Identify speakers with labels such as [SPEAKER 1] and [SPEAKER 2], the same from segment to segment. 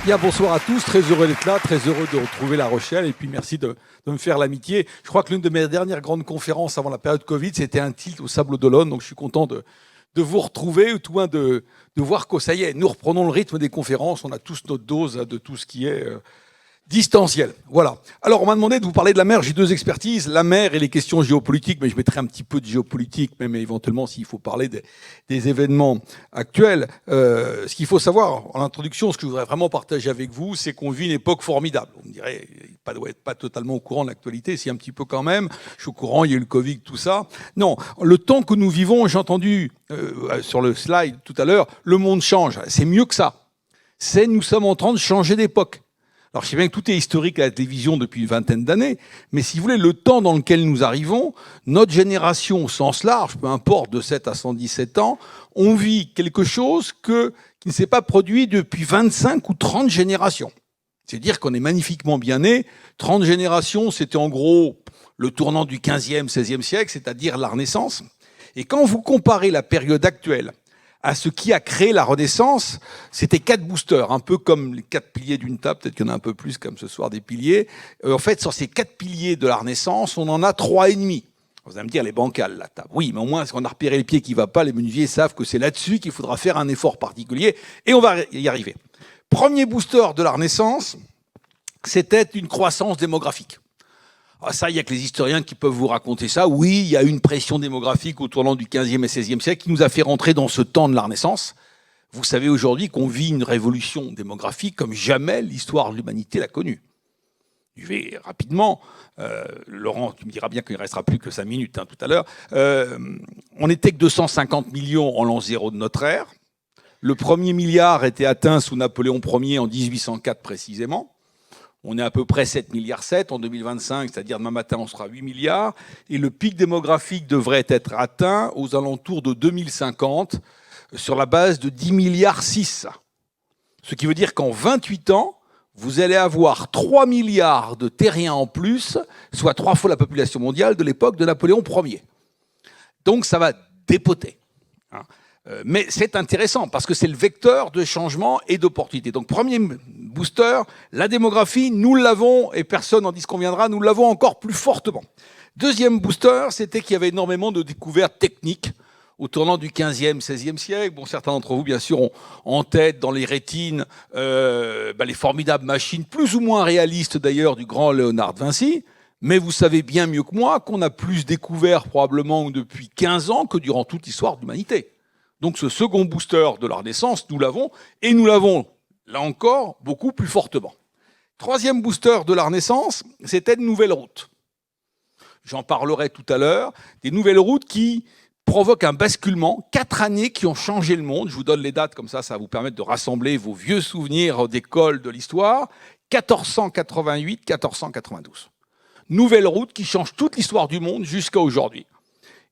[SPEAKER 1] Bien, bonsoir à tous, très heureux d'être là, très heureux de retrouver La Rochelle et puis merci de me faire l'amitié. Je crois que l'une de mes dernières grandes conférences avant la période Covid, c'était un tilt au Sable d'Olonne, donc je suis content de vous retrouver, ou tout moins de voir que ça y est, nous reprenons le rythme des conférences, on a tous notre dose de tout ce qui est distanciel. Voilà. Alors, on m'a demandé de vous parler de la mer. J'ai deux expertises, la mer et les questions géopolitiques, mais je mettrai un petit peu de géopolitique, même éventuellement s'il faut parler des événements actuels. Ce qu'il faut savoir, en introduction, ce que je voudrais vraiment partager avec vous, c'est qu'on vit une époque formidable. On me dirait, il ne doit être pas totalement au courant de l'actualité, si un petit peu quand même. Je suis au courant, il y a eu le Covid, tout ça. Non, le temps que nous vivons, j'ai entendu sur le slide tout à l'heure, le monde change. C'est mieux que ça. Nous sommes en train de changer d'époque. Alors, je sais bien que tout est historique à la télévision depuis une vingtaine d'années, mais si vous voulez, le temps dans lequel nous arrivons, notre génération au sens large, peu importe de 7 à 117 ans, on vit quelque chose qui ne s'est pas produit depuis 25 ou 30 générations. C'est-à-dire qu'on est magnifiquement bien né. 30 générations, c'était en gros le tournant du 15e, 16e siècle, c'est-à-dire la Renaissance. Et quand vous comparez la période actuelle à ce qui a créé la Renaissance, c'était 4 boosters, un peu comme les 4 piliers d'une table, peut-être qu'il y en a un peu plus comme ce soir des piliers. En fait, sur ces 4 piliers de la Renaissance, on en a 3,5. Vous allez me dire, les bancales, la table. Oui, mais au moins, si on a repéré le pied qui ne va pas, les menuisiers savent que c'est là-dessus qu'il faudra faire un effort particulier, et on va y arriver. Premier booster de la Renaissance, c'était une croissance démographique. Ah, ça, il n'y a que les historiens qui peuvent vous raconter ça. Oui, il y a eu une pression démographique au tournant du 15e et 16e siècle qui nous a fait rentrer dans ce temps de la Renaissance. Vous savez aujourd'hui qu'on vit une révolution démographique comme jamais l'histoire de l'humanité l'a connue. Je vais rapidement, Laurent, tu me diras bien qu'il ne restera plus que 5 minutes tout à l'heure. On n'était que 250 millions en l'an 0 de notre ère. Le premier milliard était atteint sous Napoléon Ier en 1804 précisément. On est à peu près 7,7 milliards en 2025, c'est-à-dire demain matin, on sera 8 milliards. Et le pic démographique devrait être atteint aux alentours de 2050 sur la base de 10,6 milliards. Ce qui veut dire qu'en 28 ans, vous allez avoir 3 milliards de terriens en plus, soit 3 fois la population mondiale de l'époque de Napoléon Ier. Donc ça va dépoter. Mais c'est intéressant parce que c'est le vecteur de changement et d'opportunité. Donc premier booster, la démographie, nous l'avons, et personne n'en disconviendra, nous l'avons encore plus fortement. Deuxième booster, c'était qu'il y avait énormément de découvertes techniques au tournant du 15e, 16e siècle. Bon, certains d'entre vous, bien sûr, ont en tête dans les rétines les formidables machines, plus ou moins réalistes d'ailleurs, du grand Léonard de Vinci. Mais vous savez bien mieux que moi qu'on a plus découvert probablement depuis 15 ans que durant toute l'histoire de l'humanité. Donc ce second booster de la Renaissance, nous l'avons, et nous l'avons, là encore, beaucoup plus fortement. Troisième booster de la Renaissance, c'était de nouvelles routes. J'en parlerai tout à l'heure, des nouvelles routes qui provoquent un basculement, 4 années qui ont changé le monde. Je vous donne les dates, comme ça va vous permettre de rassembler vos vieux souvenirs d'école de l'histoire. 1488, 1492. Nouvelles routes qui changent toute l'histoire du monde jusqu'à aujourd'hui.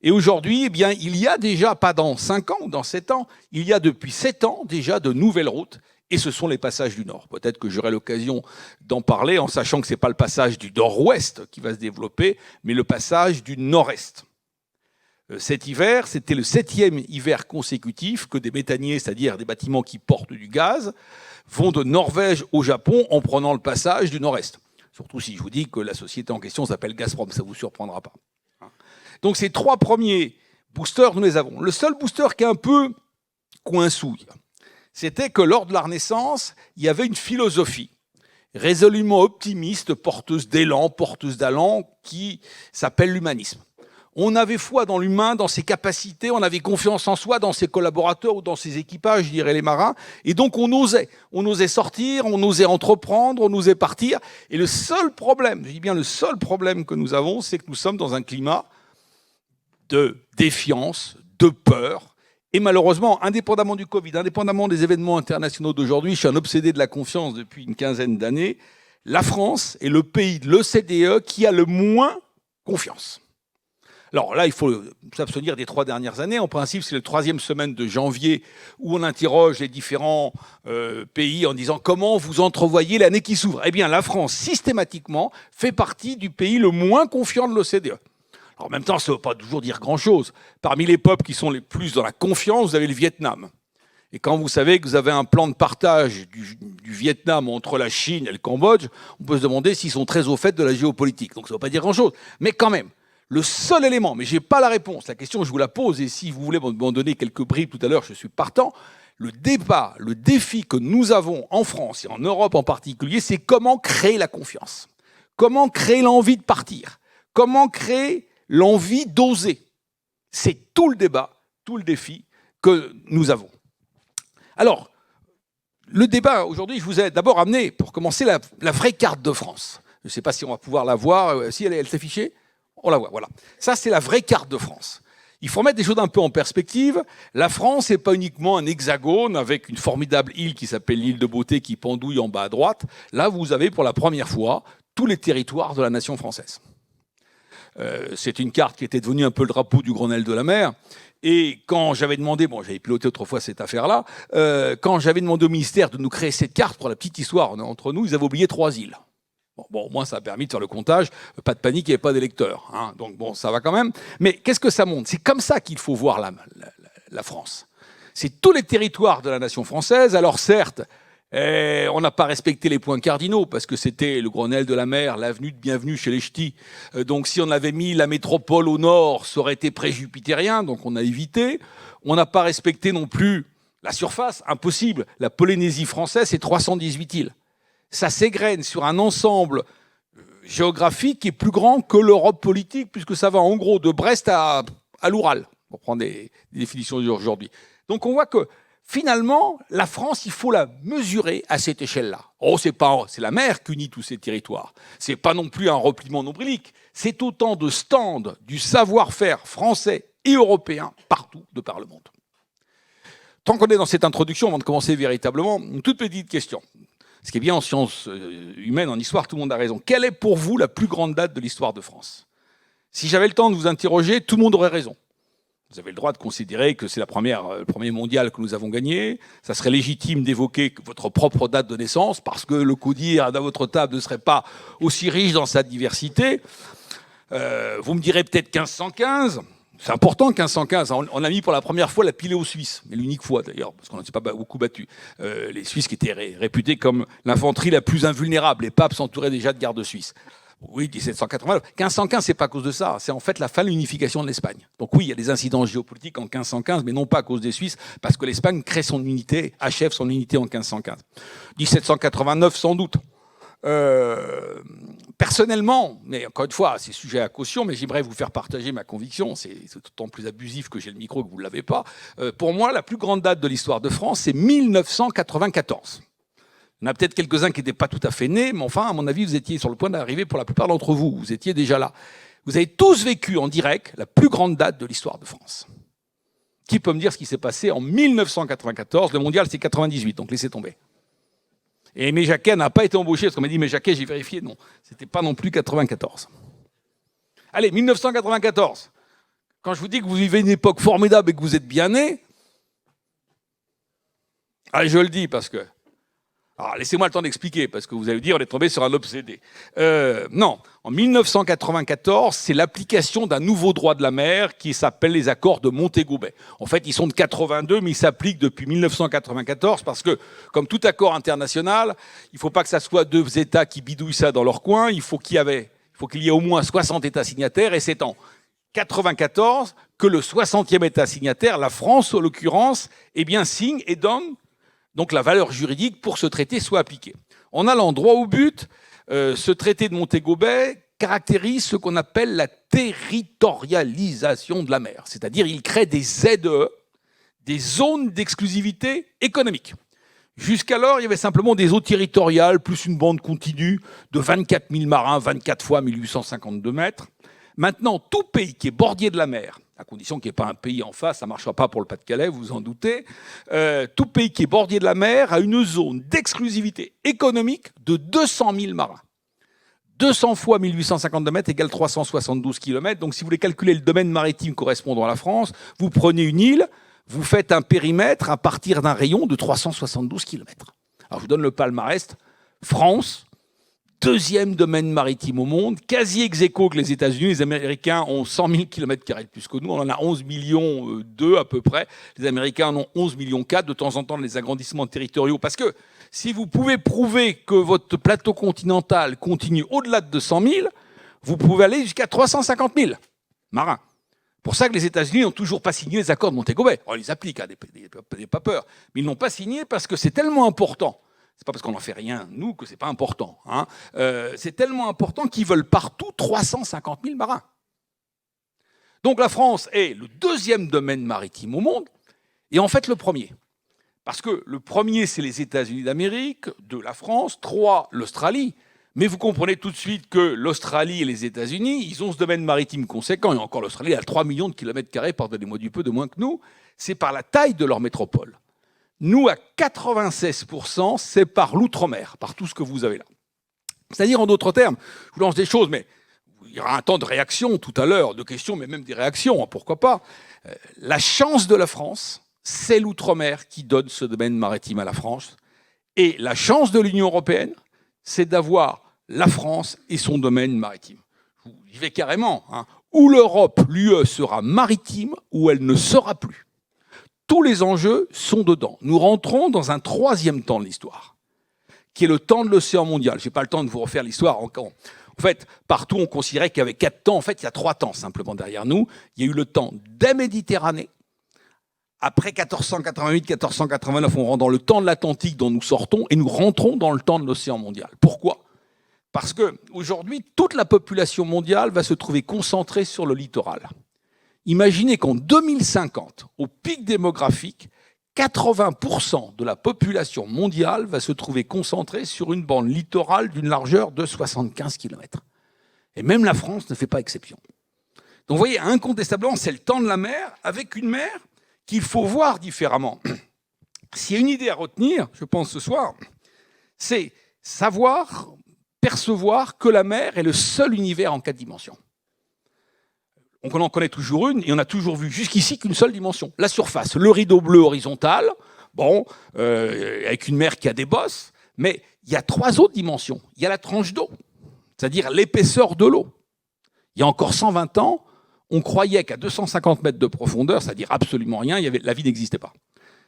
[SPEAKER 1] Et aujourd'hui, eh bien, il y a déjà, pas dans 5 ans ou dans 7 ans, il y a depuis 7 ans déjà de nouvelles routes, et ce sont les passages du Nord. Peut-être que j'aurai l'occasion d'en parler en sachant que ce n'est pas le passage du Nord-Ouest qui va se développer, mais le passage du Nord-Est. Cet hiver, c'était le 7e hiver consécutif que des méthaniers, c'est-à-dire des bâtiments qui portent du gaz, vont de Norvège au Japon en prenant le passage du Nord-Est. Surtout si je vous dis que la société en question s'appelle Gazprom, ça ne vous surprendra pas. Donc ces 3 premiers boosters, nous les avons. Le seul booster qui est un peu coinsouille, c'était que lors de la Renaissance, il y avait une philosophie résolument optimiste, porteuse d'élan, porteuse d'allant, qui s'appelle l'humanisme. On avait foi dans l'humain, dans ses capacités, on avait confiance en soi, dans ses collaborateurs ou dans ses équipages, je dirais les marins, et donc on osait sortir, on osait entreprendre, on osait partir. Et le seul problème, je dis bien le seul problème que nous avons, c'est que nous sommes dans un climat de défiance, de peur. Et malheureusement, indépendamment du Covid, indépendamment des événements internationaux d'aujourd'hui, je suis un obsédé de la confiance depuis une quinzaine d'années, la France est le pays de l'OCDE qui a le moins confiance. Alors là, il faut s'abstenir des 3 dernières années. En principe, c'est la 3e semaine de janvier où on interroge les différents pays en disant comment vous entrevoyez l'année qui s'ouvre. Eh bien, la France, systématiquement, fait partie du pays le moins confiant de l'OCDE. Alors, en même temps, ça ne veut pas toujours dire grand-chose. Parmi les peuples qui sont les plus dans la confiance, vous avez le Vietnam. Et quand vous savez que vous avez un plan de partage du Vietnam entre la Chine et le Cambodge, on peut se demander s'ils sont très au fait de la géopolitique. Donc ça ne veut pas dire grand-chose. Mais quand même, le seul élément, mais je n'ai pas la réponse, la question je vous la pose, et si vous voulez m'en donner quelques bribes tout à l'heure, je suis partant. Le débat, le défi que nous avons en France et en Europe en particulier, c'est comment créer la confiance. Comment créer l'envie de partir. Comment créer l'envie d'oser. C'est tout le débat, tout le défi que nous avons. Alors, le débat aujourd'hui, je vous ai d'abord amené, pour commencer, la vraie carte de France. Je ne sais pas si on va pouvoir la voir. Si elle s'affichait, on la voit, voilà. Ça, c'est la vraie carte de France. Il faut mettre des choses un peu en perspective. La France n'est pas uniquement un hexagone avec une formidable île qui s'appelle l'île de Beauté qui pendouille en bas à droite. Là, vous avez pour la première fois tous les territoires de la nation française. C'est une carte qui était devenue un peu le drapeau du Grenelle de la mer. Et quand j'avais demandé, bon, j'avais piloté autrefois cette affaire-là, quand j'avais demandé au ministère de nous créer cette carte, pour la petite histoire entre nous, ils avaient oublié 3 îles. Bon, au moins, ça a permis de faire le comptage. Pas de panique, il n'y avait pas d'électeurs. Hein, donc, bon, ça va quand même. Mais qu'est-ce que ça montre? C'est comme ça qu'il faut voir la France. C'est tous les territoires de la nation française. Alors, certes, on n'a pas respecté les points cardinaux parce que c'était le Grenelle de la mer, l'avenue de bienvenue chez les ch'tis. Donc, si on avait mis la métropole au nord, ça aurait été pré-jupitérien. Donc, on a évité. On n'a pas respecté non plus la surface. Impossible. La Polynésie française, c'est 318 îles. Ça s'égrène sur un ensemble géographique qui est plus grand que l'Europe politique, puisque ça va en gros de Brest à l'Oural, pour prendre des définitions d'aujourd'hui. Donc on voit que finalement, la France, il faut la mesurer à cette échelle-là. Oh, c'est la mer qui unit tous ces territoires. C'est pas non plus un repliement nombrilique. C'est autant de stands du savoir-faire français et européen partout de par le monde. Tant qu'on est dans cette introduction, avant de commencer véritablement, une toute petite question. Ce qui est bien en sciences humaines, en histoire, tout le monde a raison. Quelle est pour vous la plus grande date de l'histoire de France? Si j'avais le temps de vous interroger, tout le monde aurait raison. Vous avez le droit de considérer que c'est le premier mondial que nous avons gagné. Ça serait légitime d'évoquer votre propre date de naissance, parce que le CODIR à votre table ne serait pas aussi riche dans sa diversité. Vous me direz peut-être 1515. C'est important, 1515. On a mis pour la première fois la pilée aux Suisses, mais l'unique fois d'ailleurs, parce qu'on ne s'est pas beaucoup battu. Les Suisses qui étaient réputés comme l'infanterie la plus invulnérable. Les papes s'entouraient déjà de gardes suisses. Oui, 1789. 1515, c'est pas à cause de ça. C'est en fait la fin de l'unification de l'Espagne. Donc oui, il y a des incidents géopolitiques en 1515, mais non pas à cause des Suisses, parce que l'Espagne crée son unité, achève son unité en 1515. 1789, sans doute. Personnellement, mais encore une fois, c'est sujet à caution, mais j'aimerais vous faire partager ma conviction, c'est d'autant plus abusif que j'ai le micro que vous ne l'avez pas. Pour moi, la plus grande date de l'histoire de France, c'est 1994. Il y en a peut-être quelques-uns qui n'étaient pas tout à fait nés, mais enfin, à mon avis, vous étiez sur le point d'arriver pour la plupart d'entre vous. Vous étiez déjà là. Vous avez tous vécu en direct la plus grande date de l'histoire de France. Qui peut me dire ce qui s'est passé en 1994? Le mondial, c'est 98, donc laissez tomber. Et Aimé Jacquet n'a pas été embauché, parce qu'on m'a dit, mais Jacquet, j'ai vérifié, non, c'était pas non plus 94. Allez, 1994. Quand je vous dis que vous vivez une époque formidable et que vous êtes bien né, je le dis parce que... Alors, laissez-moi le temps d'expliquer, parce que vous allez dire, on est tombé sur un obsédé. Non, en 1994, c'est l'application d'un nouveau droit de la mer qui s'appelle les accords de Montego Bay. En fait, ils sont de 82, mais ils s'appliquent depuis 1994, parce que, comme tout accord international, il ne faut pas que ça soit 2 États qui bidouillent ça dans leur coin, il faut qu'il y ait au moins 60 États signataires, et c'est en 94 que le 60e État signataire, la France en l'occurrence, signe et donne donc la valeur juridique pour ce traité soit appliquée. En allant droit au but, ce traité de Montego Bay caractérise ce qu'on appelle la territorialisation de la mer. C'est-à-dire il crée des ZE, des zones d'exclusivité économique. Jusqu'alors, il y avait simplement des eaux territoriales, plus une bande continue de 24 000 marins, 24 fois 1852 mètres. Maintenant, tout pays qui est bordier de la mer, à condition qu'il n'y ait pas un pays en face, ça ne marchera pas pour le Pas-de-Calais, vous vous en doutez, tout pays qui est bordier de la mer a une zone d'exclusivité économique de 200 000 marins. 200 fois 1852 mètres égale 372 km. Donc si vous voulez calculer le domaine maritime correspondant à la France, vous prenez une île, vous faites un périmètre à partir d'un rayon de 372 km. Alors je vous donne le palmarès. France, deuxième domaine maritime au monde, quasi ex aequo que les États-Unis. Les Américains ont 100 000 km² de plus que nous. On en a 11 millions 2 à peu près. Les Américains en ont 11 millions 4. De temps en temps, les agrandissements territoriaux. Parce que si vous pouvez prouver que votre plateau continental continue au-delà de 200 000, vous pouvez aller jusqu'à 350 000 marins. Pour ça que les États-Unis n'ont toujours pas signé les accords de Montego Bay. On les applique, pas peur. Mais ils n'ont pas signé parce que c'est tellement important. C'est pas parce qu'on n'en fait rien, nous, que c'est pas important. Hein. C'est tellement important qu'ils veulent partout 350 000 marins. Donc la France est le deuxième domaine maritime au monde, et en fait le premier. Parce que le premier, c'est les États-Unis d'Amérique, 2, la France, 3, l'Australie. Mais vous comprenez tout de suite que l'Australie et les États-Unis, ils ont ce domaine maritime conséquent, et encore l'Australie a 3 millions de kilomètres carrés, pardonnez-moi du peu de moins que nous, c'est par la taille de leur métropole. Nous, à 96%, c'est par l'outre-mer, par tout ce que vous avez là. C'est-à-dire, en d'autres termes, je vous lance des choses, mais il y aura un temps de réaction tout à l'heure, de questions, mais même des réactions, hein, pourquoi pas. La chance de la France, c'est l'outre-mer qui donne ce domaine maritime à la France. Et la chance de l'Union européenne, c'est d'avoir la France et son domaine maritime. J'y vais carrément. Hein. Où l'Europe, l'UE, sera maritime, ou elle ne sera plus. Tous les enjeux sont dedans. Nous rentrons dans un troisième temps de l'histoire, qui est le temps de l'océan mondial. Je n'ai pas le temps de vous refaire l'histoire. En fait, partout, on considérait qu'il y avait 4 temps. En fait, il y a 3 temps simplement derrière nous. Il y a eu le temps des Méditerranées. Après 1488-1489, on rentre dans le temps de l'Atlantique dont nous sortons et nous rentrons dans le temps de l'océan mondial. Pourquoi ? Parce qu'aujourd'hui, toute la population mondiale va se trouver concentrée sur le littoral. Imaginez qu'en 2050, au pic démographique, 80% de la population mondiale va se trouver concentrée sur une bande littorale d'une largeur de 75 km. Et même la France ne fait pas exception. Donc vous voyez, incontestablement, c'est le temps de la mer, avec une mer qu'il faut voir différemment. S'il y a une idée à retenir, je pense ce soir, c'est savoir, percevoir que la mer est le seul univers en 4 dimensions. Donc on en connaît toujours une, et on a toujours vu jusqu'ici qu'une seule dimension. La surface, le rideau bleu horizontal, bon, avec une mer qui a des bosses, mais il y a 3 autres dimensions. Il y a la tranche d'eau, c'est-à-dire l'épaisseur de l'eau. Il y a encore 120 ans, on croyait qu'à 250 mètres de profondeur, c'est-à-dire absolument rien, la vie n'existait pas.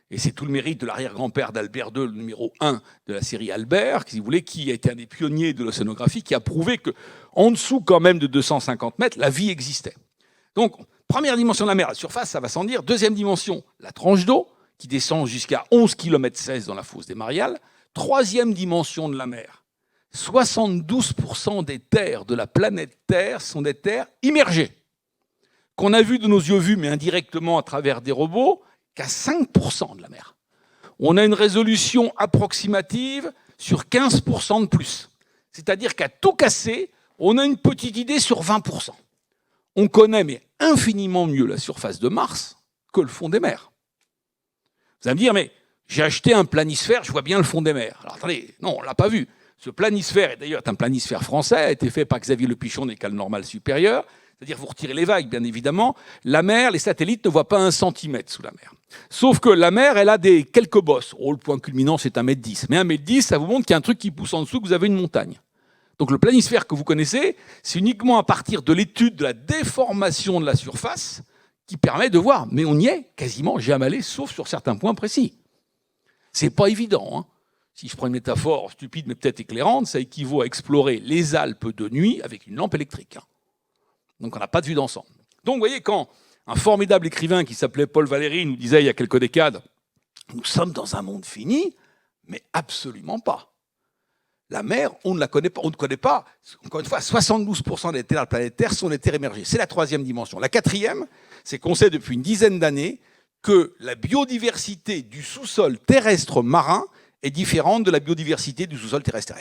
[SPEAKER 1] Et c'est tout le mérite de l'arrière-grand-père d'Albert II, le numéro 1 de la série Albert, si vous voulez, qui a été un des pionniers de l'océanographie, qui a prouvé qu'en dessous quand même de 250 mètres, la vie existait. Donc, première dimension de la mer, la surface, ça va sans dire. Deuxième dimension, la tranche d'eau, qui descend jusqu'à 11,16 km dans la fosse des Mariales. Troisième dimension de la mer, 72% des terres de la planète Terre sont des terres immergées, qu'on a vues de nos yeux vus, mais indirectement à travers des robots, qu'à 5% de la mer. On a une résolution approximative sur 15% de plus. C'est-à-dire qu'à tout casser, on a une petite idée sur 20%. On connaît, mais infiniment mieux la surface de Mars que le fond des mers. Vous allez me dire, mais j'ai acheté un planisphère, je vois bien le fond des mers. Alors attendez, non, on ne l'a pas vu. Ce planisphère, et d'ailleurs est un planisphère français, a été fait par Xavier Le Pichon des cales normales supérieures, c'est-à-dire vous retirez les vagues, bien évidemment. La mer, les satellites ne voient pas 1 centimètre sous la mer. Sauf que la mer, elle a quelques bosses. Oh, le point culminant, c'est 1,10 m. Mais 1,10 m, ça vous montre qu'il y a un truc qui pousse en dessous, que vous avez une montagne. Donc le planisphère que vous connaissez, c'est uniquement à partir de l'étude de la déformation de la surface qui permet de voir. Mais on y est quasiment jamais allé, sauf sur certains points précis. C'est pas évident. Hein. Si je prends une métaphore stupide mais peut-être éclairante, ça équivaut à explorer les Alpes de nuit avec une lampe électrique. Hein. Donc on n'a pas de vue d'ensemble. Donc vous voyez, quand un formidable écrivain qui s'appelait Paul Valéry nous disait il y a quelques décades « Nous sommes dans un monde fini », mais absolument pas. La mer, on ne la connaît pas. On ne connaît pas, encore une fois, 72% des terres de la planète Terre sont des terres émergées. C'est la troisième dimension. La quatrième, c'est qu'on sait depuis une dizaine d'années que la biodiversité du sous-sol terrestre marin est différente de la biodiversité du sous-sol terrestre.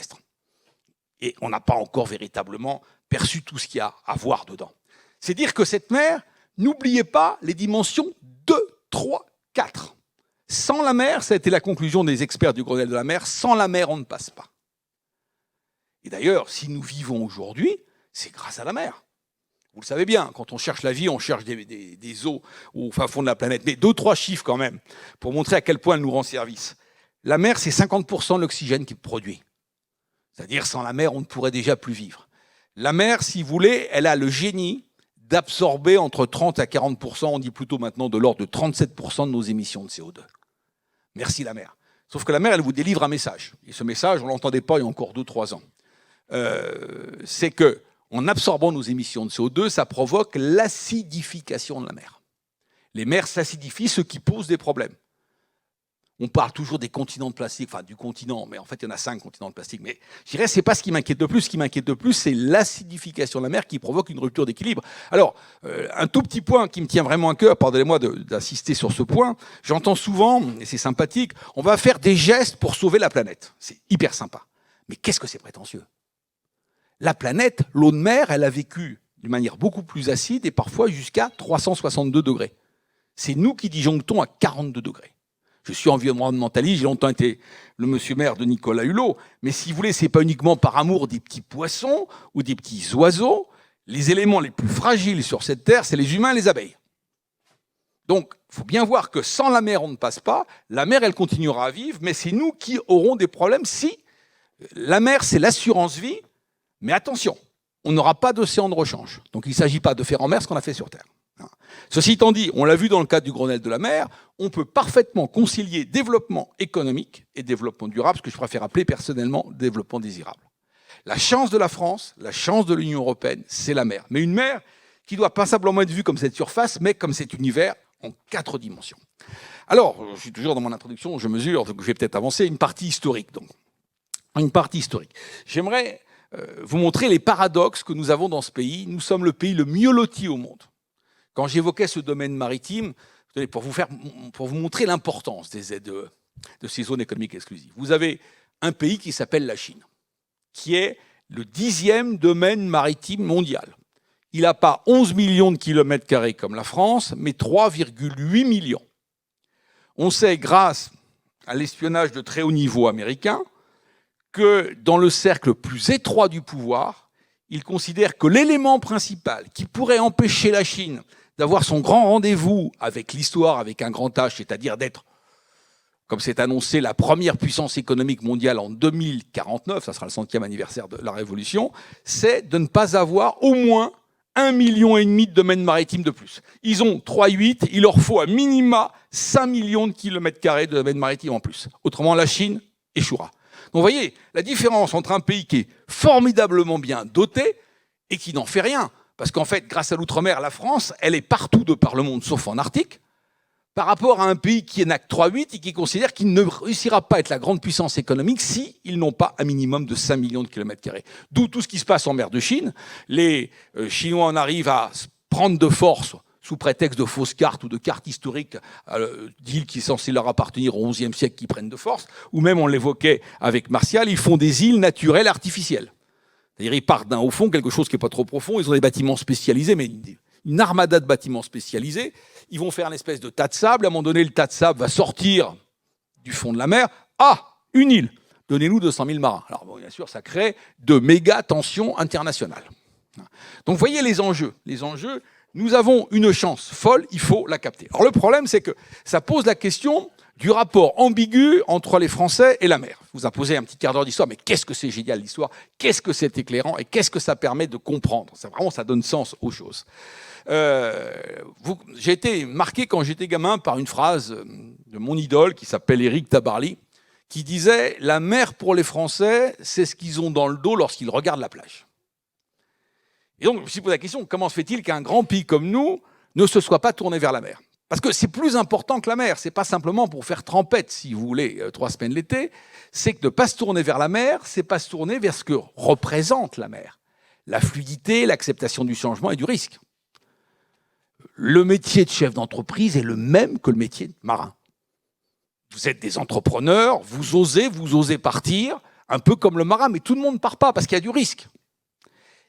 [SPEAKER 1] Et on n'a pas encore véritablement perçu tout ce qu'il y a à voir dedans. C'est dire que cette mer, n'oubliez pas les dimensions 2, 3, 4. Sans la mer, ça a été la conclusion des experts du Grenelle de la mer, sans la mer, on ne passe pas. Et d'ailleurs, si nous vivons aujourd'hui, c'est grâce à la mer. Vous le savez bien, quand on cherche la vie, on cherche des eaux au fin fond de la planète. Mais 2, 3 chiffres quand même, pour montrer à quel point elle nous rend service. La mer, c'est 50% de l'oxygène qu'il produit. C'est-à-dire, sans la mer, on ne pourrait déjà plus vivre. La mer, si vous voulez, elle a le génie d'absorber entre 30 à 40%, on dit plutôt maintenant de l'ordre de 37% de nos émissions de CO2. Merci la mer. Sauf que la mer, elle vous délivre un message. Et ce message, on ne l'entendait pas il y a encore 2-3 ans. C'est qu'en absorbant nos émissions de CO2, ça provoque l'acidification de la mer. Les mers s'acidifient, ce qui pose des problèmes. On parle toujours des continents de plastique, enfin du continent, mais en fait il y en a 5 continents de plastique. Mais je dirais c'est pas ce qui m'inquiète le plus. Ce qui m'inquiète le plus, c'est l'acidification de la mer qui provoque une rupture d'équilibre. Alors, un tout petit point qui me tient vraiment à cœur, pardonnez-moi d'insister sur ce point, j'entends souvent, et c'est sympathique, on va faire des gestes pour sauver la planète. C'est hyper sympa. Mais qu'est-ce que c'est prétentieux? La planète, l'eau de mer, elle a vécu d'une manière beaucoup plus acide et parfois jusqu'à 362 degrés. C'est nous qui disjonctons à 42 degrés. Je suis environnementaliste, j'ai longtemps été le monsieur maire de Nicolas Hulot, mais si vous voulez, c'est pas uniquement par amour des petits poissons ou des petits oiseaux. Les éléments les plus fragiles sur cette terre, c'est les humains et les abeilles. Donc, il faut bien voir que sans la mer, on ne passe pas. La mer, elle continuera à vivre, mais c'est nous qui aurons des problèmes si la mer, c'est l'assurance vie, mais attention, on n'aura pas d'océan de rechange. Donc, il ne s'agit pas de faire en mer ce qu'on a fait sur Terre. Ceci étant dit, on l'a vu dans le cadre du Grenelle de la mer, on peut parfaitement concilier développement économique et développement durable, ce que je préfère appeler personnellement développement désirable. La chance de la France, la chance de l'Union européenne, c'est la mer. Mais une mer qui doit pas simplement être vue comme cette surface, mais comme cet univers en 4 dimensions. Alors, je suis toujours dans mon introduction, je mesure, donc je vais peut-être avancer, une partie historique. Donc. Une partie historique. J'aimerais vous montrer les paradoxes que nous avons dans ce pays. Nous sommes le pays le mieux loti au monde. Quand j'évoquais ce domaine maritime, pour vous montrer l'importance des aides de ces zones économiques exclusives, vous avez un pays qui s'appelle la Chine, qui est le 10e domaine maritime mondial. Il n'a pas 11 millions de kilomètres carrés comme la France, mais 3,8 millions. On sait, grâce à l'espionnage de très haut niveau américain, que dans le cercle plus étroit du pouvoir, ils considèrent que l'élément principal qui pourrait empêcher la Chine d'avoir son grand rendez-vous avec l'histoire, avec un grand H, c'est-à-dire d'être, comme c'est annoncé, la première puissance économique mondiale en 2049, ça sera le 100e anniversaire de la Révolution, c'est de ne pas avoir au moins 1,5 million de domaines maritimes de plus. Ils ont 3,8, il leur faut à minima 5 millions de kilomètres carrés de domaines maritimes en plus. Autrement, la Chine échouera. Donc vous voyez, la différence entre un pays qui est formidablement bien doté et qui n'en fait rien. Parce qu'en fait, grâce à l'outre-mer, la France, elle est partout de par le monde, sauf en Arctique, par rapport à un pays qui n'a que 3,8 et qui considère qu'il ne réussira pas à être la grande puissance économique s'ils n'ont pas un minimum de 5 millions de kilomètres carrés. D'où tout ce qui se passe en mer de Chine. Les Chinois en arrivent à se prendre de force sous prétexte de fausses cartes ou de cartes historiques d'îles qui sont censées leur appartenir au XIe siècle qui prennent de force, ou même, on l'évoquait avec Martial, ils font des îles naturelles artificielles. C'est-à-dire ils partent d'un haut fond, quelque chose qui n'est pas trop profond, ils ont des bâtiments spécialisés, mais une armada de bâtiments spécialisés, ils vont faire une espèce de tas de sable, à un moment donné, le tas de sable va sortir du fond de la mer. Ah, une île, donnez-nous 200 000 marins. Alors bon, bien sûr, ça crée de méga tensions internationales. Donc vous voyez les enjeux. Les enjeux, nous avons une chance folle, il faut la capter. Alors le problème, c'est que ça pose la question du rapport ambigu entre les Français et la mer. Je vous ai posé un petit quart d'heure d'histoire, mais qu'est-ce que c'est génial l'histoire? Qu'est-ce que c'est éclairant? Et qu'est-ce que ça permet de comprendre? Ça donne sens aux choses. J'ai été marqué quand j'étais gamin par une phrase de mon idole qui s'appelle Éric Tabarly, qui disait « La mer pour les Français, c'est ce qu'ils ont dans le dos lorsqu'ils regardent la plage ». Et donc, je me suis posé la question, comment se fait-il qu'un grand pays comme nous ne se soit pas tourné vers la mer? Parce que c'est plus important que la mer. C'est pas simplement pour faire trempette, si vous voulez, 3 semaines l'été. C'est que de ne pas se tourner vers la mer, c'est pas se tourner vers ce que représente la mer. La fluidité, l'acceptation du changement et du risque. Le métier de chef d'entreprise est le même que le métier de marin. Vous êtes des entrepreneurs, vous osez partir, un peu comme le marin, mais tout le monde ne part pas parce qu'il y a du risque.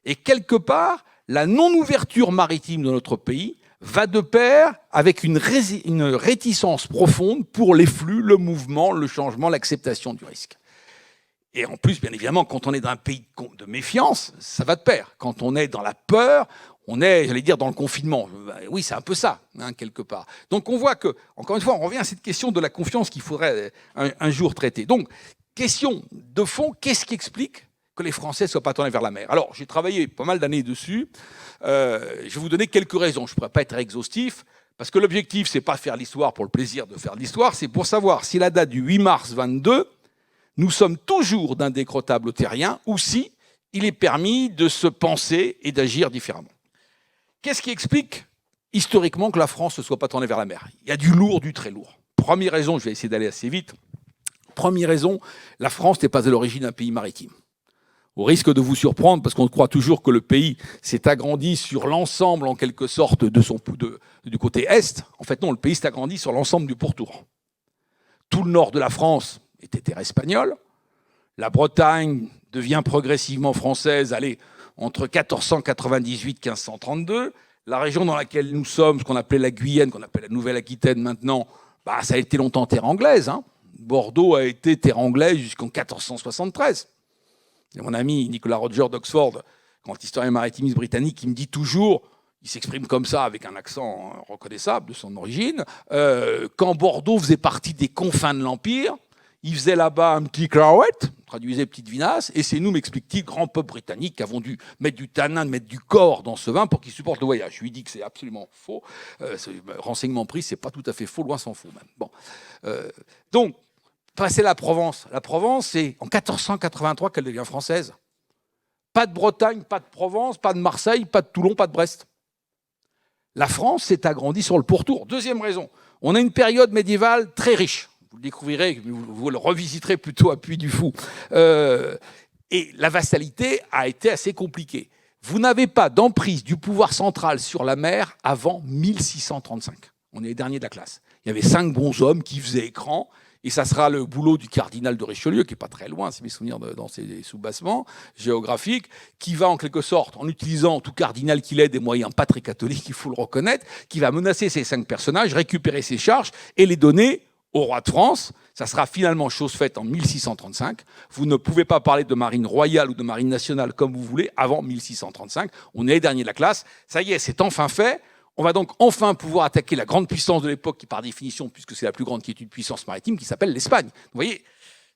[SPEAKER 1] Et quelque part, la non-ouverture maritime de notre pays va de pair avec une réticence profonde pour les flux, le mouvement, le changement, l'acceptation du risque. Et en plus, bien évidemment, quand on est dans un pays de méfiance, ça va de pair. Quand on est dans la peur, on est, j'allais dire, dans le confinement. Oui, c'est un peu ça, quelque part. Donc on voit que, encore une fois, on revient à cette question de la confiance qu'il faudrait un jour traiter. Donc, question de fond, qu'est-ce qui explique que les Français ne soient pas tournés vers la mer. Alors, j'ai travaillé pas mal d'années dessus. Je vais vous donner quelques raisons. Je ne pourrais pas être exhaustif, parce que l'objectif, ce n'est pas faire l'histoire pour le plaisir de faire de l'histoire, c'est pour savoir si la date du 8 mars 22, nous sommes toujours d'un décrottable terrien, ou si il est permis de se penser et d'agir différemment. Qu'est-ce qui explique historiquement que la France ne soit pas tournée vers la mer? Il y a du lourd, du très lourd. Première raison, je vais essayer d'aller assez vite. Première raison, la France n'est pas à l'origine un pays maritime. Au risque de vous surprendre, parce qu'on croit toujours que le pays s'est agrandi sur l'ensemble, en quelque sorte, du côté est. En fait, non, le pays s'est agrandi sur l'ensemble du pourtour. Tout le nord de la France était terre espagnole. La Bretagne devient progressivement française, allez, entre 1498 et 1532. La région dans laquelle nous sommes, ce qu'on appelait la Guyenne, qu'on appelle la Nouvelle-Aquitaine maintenant, ça a été longtemps terre anglaise. Bordeaux a été terre anglaise jusqu'en 1473. Et mon ami Nicolas Roger d'Oxford, grand historien maritimiste britannique, qui me dit toujours, il s'exprime comme ça avec un accent reconnaissable de son origine, quand Bordeaux faisait partie des confins de l'Empire, il faisait là-bas un petit clarouette, traduisait petite vinasse, et c'est nous, m'explique-t-il, grand peuple britannique, qui avons dû mettre du tanin, mettre du corps dans ce vin pour qu'il supporte le voyage. Je lui dis que c'est absolument faux. Renseignement pris, c'est pas tout à fait faux, loin s'en faut même. Bon. Donc, passer la Provence. La Provence, c'est en 1483 qu'elle devient française. Pas de Bretagne, pas de Provence, pas de Marseille, pas de Toulon, pas de Brest. La France s'est agrandie sur le pourtour. Deuxième raison, on a une période médiévale très riche. Vous le découvrirez, vous le revisiterez plutôt à Puy du Fou. Et la vassalité a été assez compliquée. Vous n'avez pas d'emprise du pouvoir central sur la mer avant 1635. On est les derniers de la classe. Il y avait 5 bons hommes qui faisaient écran. Et ça sera le boulot du cardinal de Richelieu, qui n'est pas très loin, c'est mes souvenirs dans ses soubassements géographiques, qui va en quelque sorte, en utilisant tout cardinal qu'il est, des moyens pas très catholiques, il faut le reconnaître, qui va menacer ces 5 personnages, récupérer ses charges et les donner au roi de France. Ça sera finalement chose faite en 1635. Vous ne pouvez pas parler de marine royale ou de marine nationale comme vous voulez avant 1635. On est les derniers de la classe. Ça y est, c'est enfin fait. On va donc enfin pouvoir attaquer la grande puissance de l'époque, qui par définition, puisque c'est la plus grande qui est une puissance maritime, qui s'appelle l'Espagne. Vous voyez,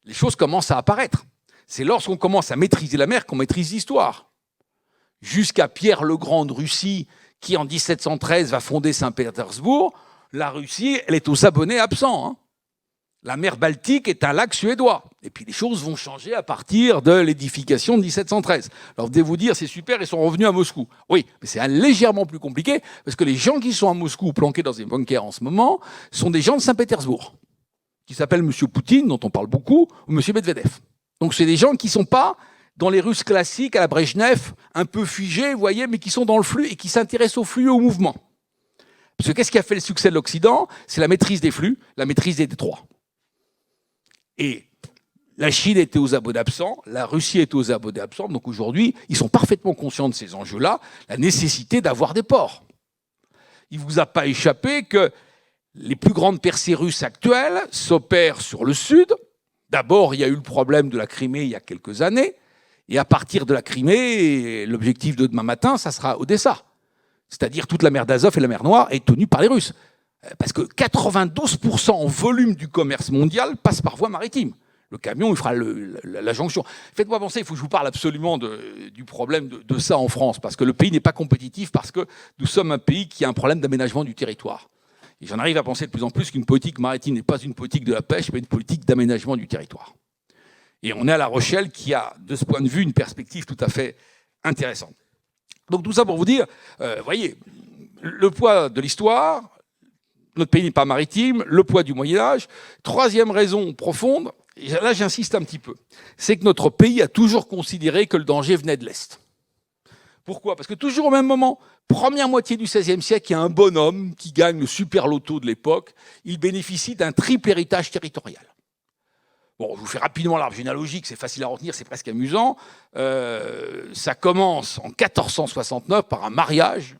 [SPEAKER 1] les choses commencent à apparaître. C'est lorsqu'on commence à maîtriser la mer qu'on maîtrise l'histoire. Jusqu'à Pierre le Grand de Russie, qui en 1713 va fonder Saint-Pétersbourg, la Russie, elle est aux abonnés absents. La mer Baltique est un lac suédois. Et puis les choses vont changer à partir de l'édification de 1713. Alors vous devez vous dire, c'est super, ils sont revenus à Moscou. Oui, mais c'est légèrement plus compliqué, parce que les gens qui sont à Moscou, planqués dans des bunkers en ce moment, sont des gens de Saint-Pétersbourg, qui s'appellent M. Poutine, dont on parle beaucoup, ou M. Medvedev. Donc c'est des gens qui ne sont pas dans les Russes classiques, à la Brejnev, un peu figés, vous voyez, mais qui sont dans le flux et qui s'intéressent au flux et au mouvement. Parce que qu'est-ce qui a fait le succès de l'Occident? C'est la maîtrise des flux, la maîtrise des détroits. Et la Chine était aux abonnés absents, la Russie était aux abonnés absents, donc aujourd'hui, ils sont parfaitement conscients de ces enjeux-là, la nécessité d'avoir des ports. Il ne vous a pas échappé que les plus grandes percées russes actuelles s'opèrent sur le sud. D'abord, il y a eu le problème de la Crimée il y a quelques années, et à partir de la Crimée, l'objectif de demain matin, ça sera Odessa. C'est-à-dire toute la mer d'Azov et la mer Noire est tenue par les Russes. Parce que 92% en volume du commerce mondial passe par voie maritime. Le camion, il fera la jonction. Faites-moi penser, il faut que je vous parle absolument du problème de ça en France, parce que le pays n'est pas compétitif, parce que nous sommes un pays qui a un problème d'aménagement du territoire. Et j'en arrive à penser de plus en plus qu'une politique maritime n'est pas une politique de la pêche, mais une politique d'aménagement du territoire. Et on est à La Rochelle qui a, de ce point de vue, une perspective tout à fait intéressante. Donc tout ça pour vous dire, voyez, le poids de l'histoire. Notre pays n'est pas maritime, le poids du Moyen-Âge. Troisième raison profonde, et là j'insiste un petit peu, c'est que notre pays a toujours considéré que le danger venait de l'Est. Pourquoi? Parce que toujours au même moment, première moitié du XVIe siècle, il y a un bonhomme qui gagne le super loto de l'époque, il bénéficie d'un triple héritage territorial. Bon, je vous fais rapidement l'arbre généalogique, c'est facile à retenir, c'est presque amusant. Ça commence en 1469 par un mariage.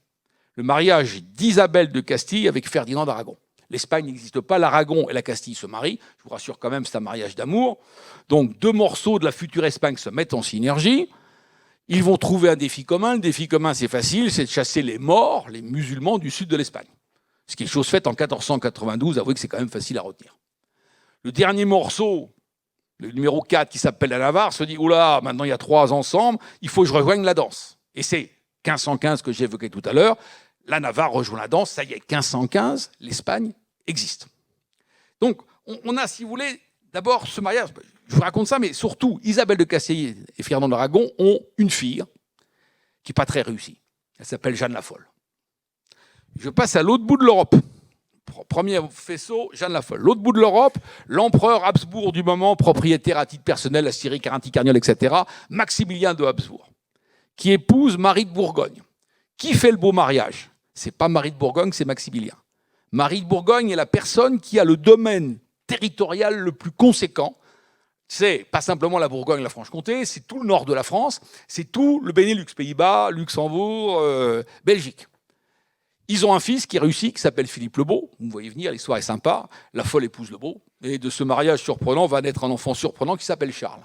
[SPEAKER 1] Le mariage d'Isabelle de Castille avec Ferdinand d'Aragon. L'Espagne n'existe pas, l'Aragon et la Castille se marient. Je vous rassure quand même, c'est un mariage d'amour. Donc, 2 morceaux de la future Espagne se mettent en synergie. Ils vont trouver un défi commun. Le défi commun, c'est facile, c'est de chasser les morts, les musulmans du sud de l'Espagne. Ce qui est chose faite en 1492, avouez que c'est quand même facile à retenir. Le dernier morceau,
[SPEAKER 2] Le numéro 4 qui s'appelle la Navarre se dit « Oula, maintenant il y a 3 ensemble, il faut que je rejoigne la danse ». Et c'est 1515 que j'évoquais tout à l'heure, la Navarre rejoint la danse, ça y est, 1515, l'Espagne existe. Donc, on a, si vous voulez, d'abord ce mariage, je vous raconte ça, mais surtout, Isabelle de Castille et Ferdinand d'Aragon ont une fille qui n'est pas très réussie. Elle s'appelle Jeanne la Folle. Je passe à l'autre bout de l'Europe. Premier faisceau, Jeanne la Folle. L'autre bout de l'Europe, l'empereur Habsbourg du moment, propriétaire à titre personnel, la Syrie, Carinthie-Carniole, etc., Maximilien de Habsbourg, qui épouse Marie de Bourgogne. Qui fait le beau mariage? C'est pas Marie de Bourgogne, c'est Maximilien. Marie de Bourgogne est la personne qui a le domaine territorial le plus conséquent. C'est pas simplement la Bourgogne, la Franche-Comté, c'est tout le nord de la France, c'est tout le Benelux, Pays-Bas, Luxembourg, Belgique. Ils ont un fils qui réussit, qui s'appelle Philippe le Beau. Vous me voyez venir, l'histoire est sympa. La folle épouse le Beau. Et de ce mariage surprenant va naître un enfant surprenant qui s'appelle Charles.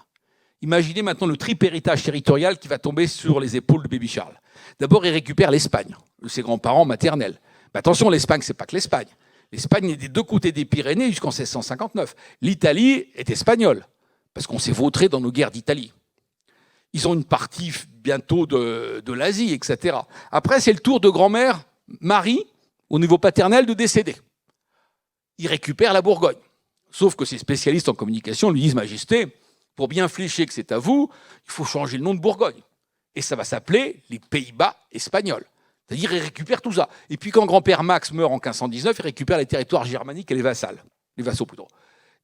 [SPEAKER 2] Imaginez maintenant le triple héritage territorial qui va tomber sur les épaules de Baby Charles. D'abord, il récupère l'Espagne, de ses grands-parents maternels. Mais attention, l'Espagne, c'est pas que l'Espagne. L'Espagne est des deux côtés des Pyrénées jusqu'en 1659. L'Italie est espagnole, parce qu'on s'est vautré dans nos guerres d'Italie. Ils ont une partie bientôt de l'Asie, etc. Après, c'est le tour de grand-mère Marie, au niveau paternel, de décéder. Il récupère la Bourgogne. Sauf que ces spécialistes en communication lui disent « Majesté, pour bien flécher que c'est à vous, il faut changer le nom de Bourgogne. Et ça va s'appeler les Pays-Bas espagnols. » C'est-à-dire, il récupère tout ça. Et puis, quand grand-père Max meurt en 1519, il récupère les territoires germaniques et les vassaux plutôt.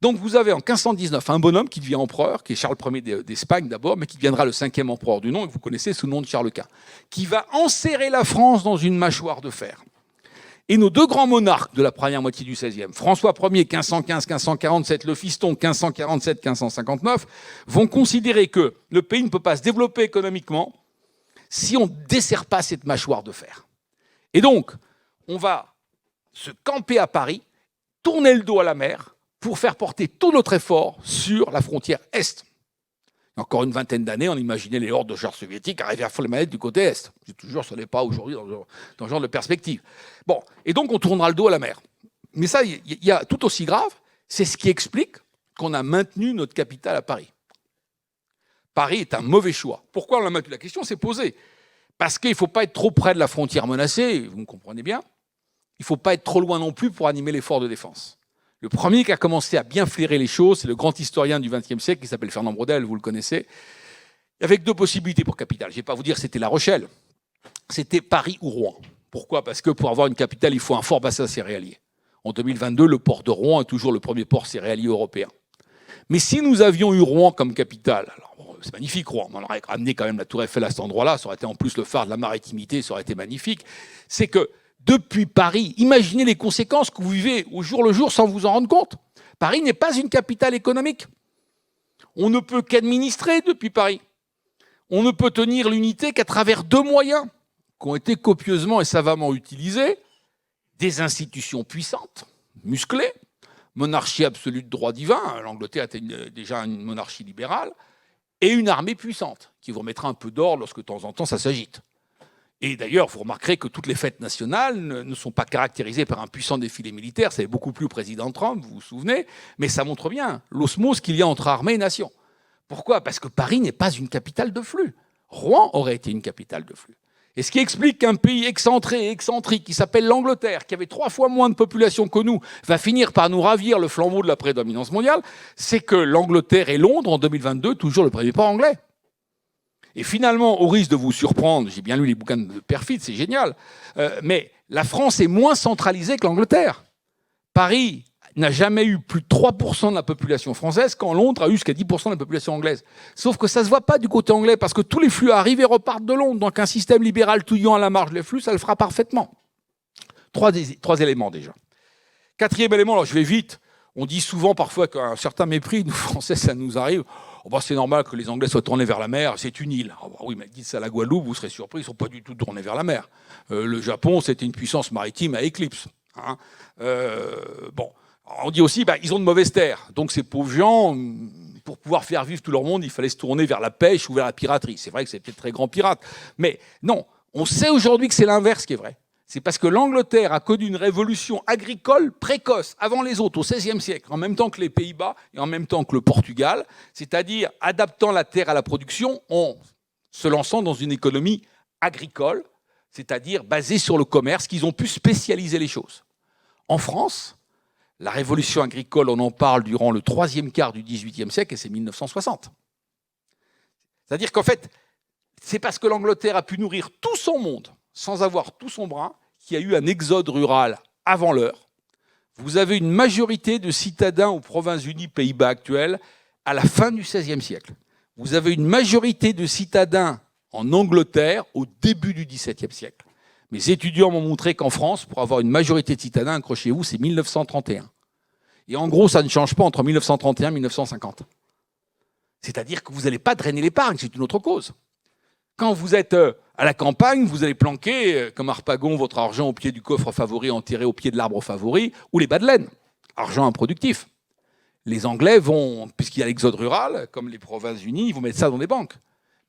[SPEAKER 2] Donc, vous avez en 1519 un bonhomme qui devient empereur, qui est Charles Ier d'Espagne d'abord, mais qui deviendra le 5e empereur du nom, et que vous connaissez sous le nom de Charles Quint, qui va enserrer la France dans une mâchoire de fer. Et nos deux grands monarques de la première moitié du XVIe, François Ier, 1515-1547, le fiston, 1547-1559, vont considérer que le pays ne peut pas se développer économiquement si on ne desserre pas cette mâchoire de fer. Et donc, on va se camper à Paris, tourner le dos à la mer, pour faire porter tout notre effort sur la frontière Est. Encore une vingtaine d'années, on imaginait les hordes de chars soviétiques arriver à fouler les manettes du côté Est. Je dis toujours, ce n'est pas aujourd'hui dans ce genre de perspective. Bon, et donc on tournera le dos à la mer. Mais ça, il y a tout aussi grave, c'est ce qui explique qu'on a maintenu notre capitale à Paris. Paris est un mauvais choix. Pourquoi on l'a maintenu? La question s'est posée. Parce qu'il ne faut pas être trop près de la frontière menacée, vous me comprenez bien. Il ne faut pas être trop loin non plus pour animer l'effort de défense. Le premier qui a commencé à bien flairer les choses, c'est le grand historien du XXe siècle qui s'appelle Fernand Braudel, vous le connaissez, avec deux possibilités pour capitale. Je ne vais pas vous dire que c'était La Rochelle, c'était Paris ou Rouen. Pourquoi? Parce que pour avoir une capitale, il faut un fort bassin céréalier. En 2022, le port de Rouen est toujours le premier port céréalier européen. Mais si nous avions eu Rouen comme capitale, alors bon, c'est magnifique Rouen, on aurait ramené quand même la Tour Eiffel à cet endroit-là, ça aurait été en plus le phare de la maritimité, ça aurait été magnifique, c'est que depuis Paris, imaginez les conséquences que vous vivez au jour le jour sans vous en rendre compte. Paris n'est pas une capitale économique. On ne peut qu'administrer depuis Paris. On ne peut tenir l'unité qu'à travers deux moyens qui ont été copieusement et savamment utilisés. Des institutions puissantes, musclées, monarchie absolue de droit divin, l'Angleterre était déjà une monarchie libérale, et une armée puissante qui vous remettra un peu d'ordre lorsque de temps en temps ça s'agite. Et d'ailleurs, vous remarquerez que toutes les fêtes nationales ne sont pas caractérisées par un puissant défilé militaire. Ça avait beaucoup plu au président Trump, vous vous souvenez, mais ça montre bien l'osmose qu'il y a entre armée et nation. Pourquoi? Parce que Paris n'est pas une capitale de flux. Rouen aurait été une capitale de flux. Et ce qui explique qu'un pays excentré et excentrique qui s'appelle l'Angleterre, qui avait 3 fois moins de population que nous, va finir par nous ravir le flambeau de la prédominance mondiale, c'est que l'Angleterre et Londres, en 2022, toujours le premier port anglais. Et finalement, au risque de vous surprendre, j'ai bien lu les bouquins de Perfit, c'est génial, mais la France est moins centralisée que l'Angleterre. Paris n'a jamais eu plus de 3% de la population française, quand Londres a eu jusqu'à 10% de la population anglaise. Sauf que ça ne se voit pas du côté anglais, parce que tous les flux arrivent et repartent de Londres. Donc un système libéral touillant à la marge les flux, ça le fera parfaitement. Trois éléments déjà. 4e élément, alors je vais vite, on dit souvent parfois qu'un certain mépris, nous Français, ça nous arrive. Oh bah c'est normal que les Anglais soient tournés vers la mer, c'est une île. Oh bah oui, mais dites ça à la Guadeloupe, vous serez surpris, ils ne sont pas du tout tournés vers la mer. Le Japon, c'était une puissance maritime à éclipse. Hein. Bon, on dit aussi, bah, ils ont de mauvaises terres. Donc ces pauvres gens, pour pouvoir faire vivre tout leur monde, il fallait se tourner vers la pêche ou vers la piraterie. C'est vrai que c'est peut-être très grand pirate. Mais non, on sait aujourd'hui que c'est l'inverse qui est vrai. C'est parce que l'Angleterre a connu une révolution agricole précoce, avant les autres, au XVIe siècle, en même temps que les Pays-Bas et en même temps que le Portugal, c'est-à-dire adaptant la terre à la production en se lançant dans une économie agricole, c'est-à-dire basée sur le commerce, qu'ils ont pu spécialiser les choses. En France, la révolution agricole, on en parle durant le troisième quart du XVIIIe siècle, et c'est 1960. C'est-à-dire qu'en fait, c'est parce que l'Angleterre a pu nourrir tout son monde sans avoir tout son brin, qu'il y a eu un exode rural avant l'heure. Vous avez une majorité de citadins aux Provinces-Unies, Pays-Bas actuels, à la fin du XVIe siècle. Vous avez une majorité de citadins en Angleterre au début du XVIIe siècle. Mes étudiants m'ont montré qu'en France, pour avoir une majorité de citadins, accrochez-vous, c'est 1931. Et en gros, ça ne change pas entre 1931 et 1950. C'est-à-dire que vous n'allez pas drainer l'épargne, c'est une autre cause. Quand vous êtes à la campagne, vous allez planquer, comme Harpagon, votre argent au pied du coffre favori, enterré au pied de l'arbre favori, ou les bas de laine, argent improductif. Les Anglais vont, puisqu'il y a l'exode rural, comme les Provinces-Unies, ils vont mettre ça dans des banques.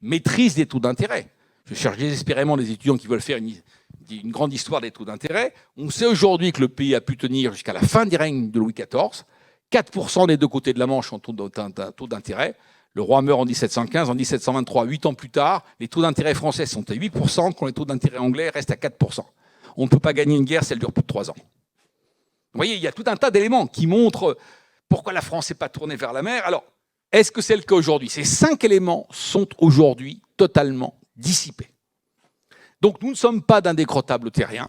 [SPEAKER 2] Maîtrise des taux d'intérêt. Je cherche désespérément des étudiants qui veulent faire une grande histoire des taux d'intérêt. On sait aujourd'hui que le pays a pu tenir jusqu'à la fin du règne de Louis XIV. 4% des deux côtés de la Manche en taux d'intérêt. Le roi meurt en 1715, en 1723, 8 ans plus tard, les taux d'intérêt français sont à 8%, quand les taux d'intérêt anglais restent à 4%. On ne peut pas gagner une guerre si elle dure plus de 3 ans. Vous voyez, il y a tout un tas d'éléments qui montrent pourquoi la France n'est pas tournée vers la mer. Alors, est-ce que c'est le cas aujourd'hui? Ces 5 éléments sont aujourd'hui totalement dissipés. Donc, nous ne sommes pas d'indécrottables terriens.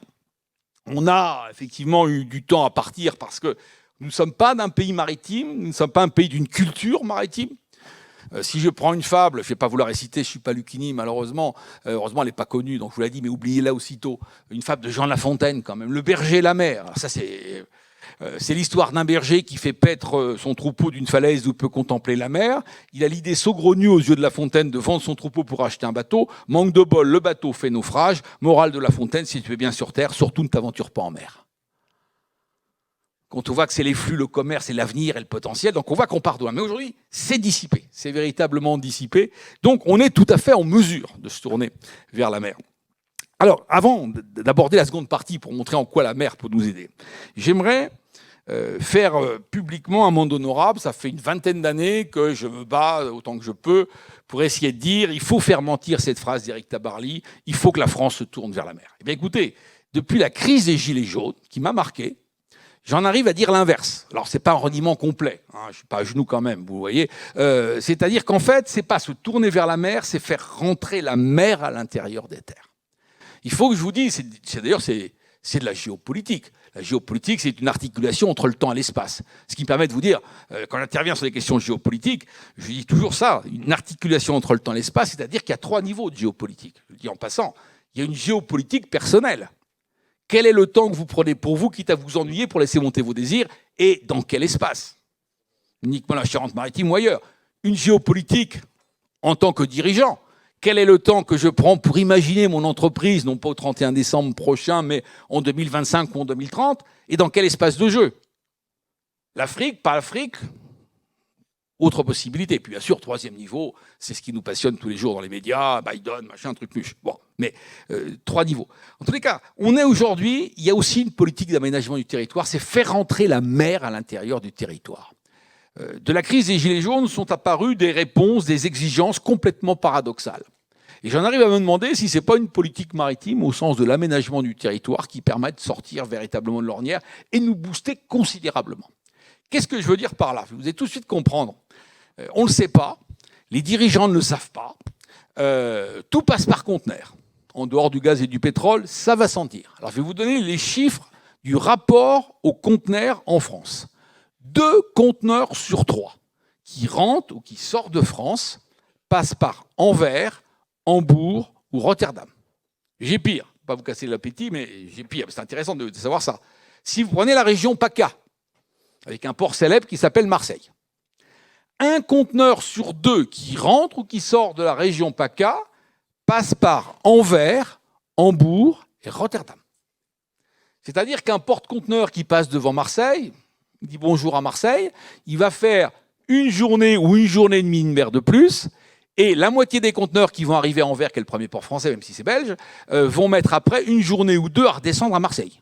[SPEAKER 2] On a effectivement eu du temps à partir parce que nous ne sommes pas d'un pays maritime, nous ne sommes pas un pays d'une culture maritime. Si je prends une fable, je ne vais pas vous la réciter, je ne suis pas Lucchini malheureusement, heureusement elle n'est pas connue, donc je vous l'ai dit, mais oubliez-la aussitôt, une fable de Jean de La Fontaine quand même, le berger et la mer. Alors ça c'est l'histoire d'un berger qui fait paître son troupeau d'une falaise où il peut contempler la mer. Il a l'idée saugrenue aux yeux de La Fontaine de vendre son troupeau pour acheter un bateau. Manque de bol, le bateau fait naufrage. Morale de La Fontaine, si tu es bien sur terre, surtout ne t'aventure pas en mer. Quand on voit que c'est les flux, le commerce et l'avenir et le potentiel, donc on voit qu'on part de loin. Mais aujourd'hui, c'est dissipé, c'est véritablement dissipé. Donc on est tout à fait en mesure de se tourner vers la mer. Alors, avant d'aborder la seconde partie pour montrer en quoi la mer peut nous aider, j'aimerais faire publiquement un monde honorable. Ça fait une vingtaine d'années que je me bats autant que je peux pour essayer de dire il faut faire mentir cette phrase d'Éric Tabarly, il faut que la France se tourne vers la mer. Eh bien écoutez, depuis la crise des Gilets jaunes, qui m'a marqué, j'en arrive à dire l'inverse. Alors, c'est pas un reniement complet, hein, je ne suis pas à genoux quand même, vous voyez. C'est-à-dire qu'en fait, c'est pas se tourner vers la mer, c'est faire rentrer la mer à l'intérieur des terres. Il faut que je vous dise, d'ailleurs, c'est de la géopolitique. La géopolitique, c'est une articulation entre le temps et l'espace. Ce qui me permet de vous dire, quand j'interviens sur les questions géopolitiques, je dis toujours ça, une articulation entre le temps et l'espace, c'est-à-dire qu'il y a 3 niveaux de géopolitique. Je le dis en passant, il y a une géopolitique personnelle. Quel est le temps que vous prenez pour vous, quitte à vous ennuyer pour laisser monter vos désirs, et dans quel espace? Uniquement la Charente-Maritime ou ailleurs. Une géopolitique en tant que dirigeant. Quel est le temps que je prends pour imaginer mon entreprise, non pas au 31 décembre prochain, mais en 2025 ou en 2030, et dans quel espace de jeu? L'Afrique, pas l'Afrique? Autre possibilité. Puis bien sûr, 3e niveau, c'est ce qui nous passionne tous les jours dans les médias, Biden, machin, truc muche. Bon, mais 3 niveaux. En tous les cas, on est aujourd'hui, il y a aussi une politique d'aménagement du territoire, c'est faire rentrer la mer à l'intérieur du territoire. De la crise des Gilets jaunes sont apparues des réponses, des exigences complètement paradoxales. Et j'en arrive à me demander si ce n'est pas une politique maritime au sens de l'aménagement du territoire qui permet de sortir véritablement de l'ornière et nous booster considérablement. Qu'est-ce que je veux dire par là? Vous allez tout de suite comprendre. On ne le sait pas, les dirigeants ne le savent pas, tout passe par conteneur. En dehors du gaz et du pétrole, ça va sentir. Alors je vais vous donner les chiffres du rapport aux conteneurs en France. 2 conteneurs sur 3 qui rentrent ou qui sortent de France passent par Anvers, Hambourg ou Rotterdam. J'ai pire, pas vous casser l'appétit, mais j'ai pire, c'est intéressant de savoir ça. Si vous prenez la région PACA, avec un port célèbre qui s'appelle Marseille, 1 conteneur sur 2 qui rentre ou qui sort de la région PACA passe par Anvers, Hambourg et Rotterdam. C'est-à-dire qu'un porte-conteneur qui passe devant Marseille, il dit bonjour à Marseille, il va faire une journée ou une journée et demie de mer de plus, Et la moitié des conteneurs qui vont arriver à Anvers, qui est le premier port français, même si c'est belge, vont mettre après une journée ou deux à redescendre à Marseille.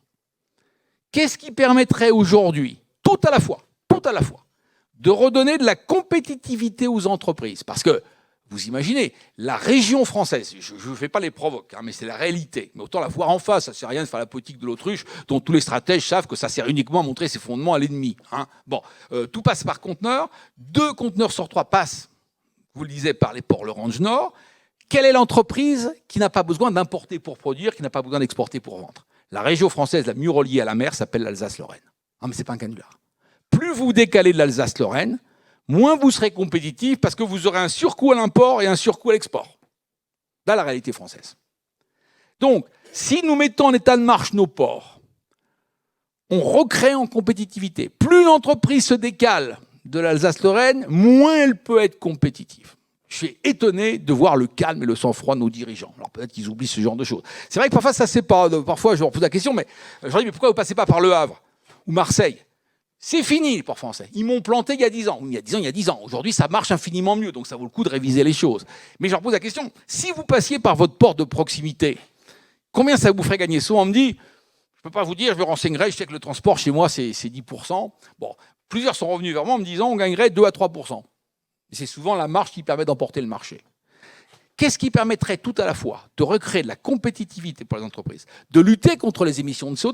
[SPEAKER 2] Qu'est-ce qui permettrait aujourd'hui, tout à la fois, de redonner de la compétitivité aux entreprises? Parce que, vous imaginez, la région française, je ne fais pas les provoques, hein, mais c'est la réalité. Mais autant la voir en face, ça ne sert à rien de faire la politique de l'autruche, dont tous les stratèges savent que ça sert uniquement à montrer ses fondements à l'ennemi. Hein. Bon, tout passe par conteneur. 2 conteneurs sur 3 passent, vous le disiez, par les ports L'Orange Nord. Quelle est l'entreprise qui n'a pas besoin d'importer pour produire, qui n'a pas besoin d'exporter pour vendre? La région française la mieux reliée à la mer s'appelle l'Alsace-Lorraine. Ah, mais ce n'est pas un canular. Plus vous décalez de l'Alsace-Lorraine, moins vous serez compétitif parce que vous aurez un surcoût à l'import et un surcoût à l'export. Là, la réalité française. Donc, si nous mettons en état de marche nos ports, on recrée en compétitivité. Plus l'entreprise se décale de l'Alsace-Lorraine, moins elle peut être compétitive. Je suis étonné de voir le calme et le sang-froid de nos dirigeants. Alors peut-être qu'ils oublient ce genre de choses. C'est vrai que parfois, ça c'est pas. Parfois, je leur pose la question, mais je leur dis, mais pourquoi vous ne passez pas par Le Havre ou Marseille? C'est fini les ports français. Ils m'ont planté il y a 10 ans. Il y a 10 ans. Aujourd'hui, ça marche infiniment mieux, donc ça vaut le coup de réviser les choses. Mais je leur pose la question, si vous passiez par votre port de proximité, combien ça vous ferait gagner? Souvent, on me dit, je ne peux pas vous dire, je me renseignerai, je sais que le transport chez moi, c'est 10%. Bon, plusieurs sont revenus vers moi en me disant, on gagnerait 2 à 3%. C'est souvent la marge qui permet d'emporter le marché. Qu'est-ce qui permettrait tout à la fois de recréer de la compétitivité pour les entreprises, de lutter contre les émissions de CO2?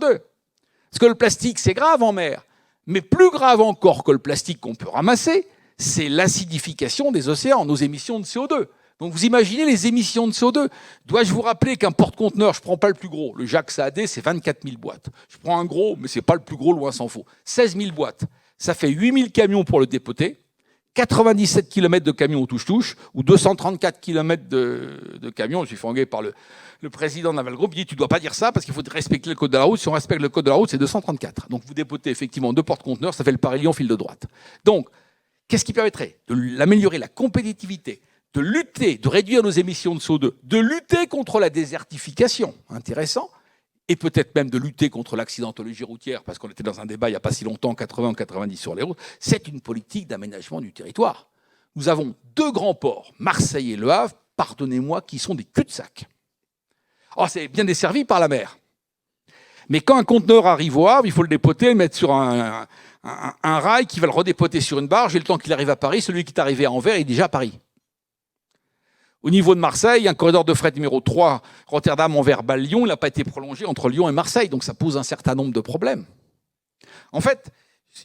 [SPEAKER 2] Parce que le plastique, c'est grave en mer. Mais plus grave encore que le plastique qu'on peut ramasser, c'est l'acidification des océans, nos émissions de CO2. Donc vous imaginez les émissions de CO2. Dois-je vous rappeler qu'un porte-conteneur, je ne prends pas le plus gros, le Jacques Saadé, c'est 24 000 boîtes. Je prends un gros, mais ce n'est pas le plus gros, loin s'en faut. 16 000 boîtes. Ça fait 8 000 camions pour le dépoter, 97 km de camions au touche-touche, ou 234 km de camions. Je suis fait engueuler par le président de Naval Group, il dit tu ne dois pas dire ça parce qu'il faut respecter le code de la route. Si on respecte le code de la route, c'est 234. Donc vous dépotez effectivement 2 porte-conteneurs, ça fait le Paris-Lyon fil de droite. Donc, qu'est-ce qui permettrait d'améliorer la compétitivité, de lutter, de réduire nos émissions de CO2, de lutter contre la désertification, intéressant, et peut-être même de lutter contre l'accidentologie routière, parce qu'on était dans un débat il n'y a pas si longtemps, 80 ou 90 sur les routes, c'est une politique d'aménagement du territoire. Nous avons 2 grands ports, Marseille et Le Havre, pardonnez-moi, qui sont des cul-de-sac. Oh, c'est bien desservi par la mer. Mais quand un conteneur arrive au Havre, il faut le dépoter, le mettre sur un rail qui va le redépoter sur une barge, et le temps qu'il arrive à Paris, celui qui est arrivé à Anvers, il est déjà à Paris. Au niveau de Marseille, un corridor de fret numéro 3, Rotterdam-Anvers-Bâle-Lyon, il n'a pas été prolongé entre Lyon et Marseille, donc ça pose un certain nombre de problèmes. En fait,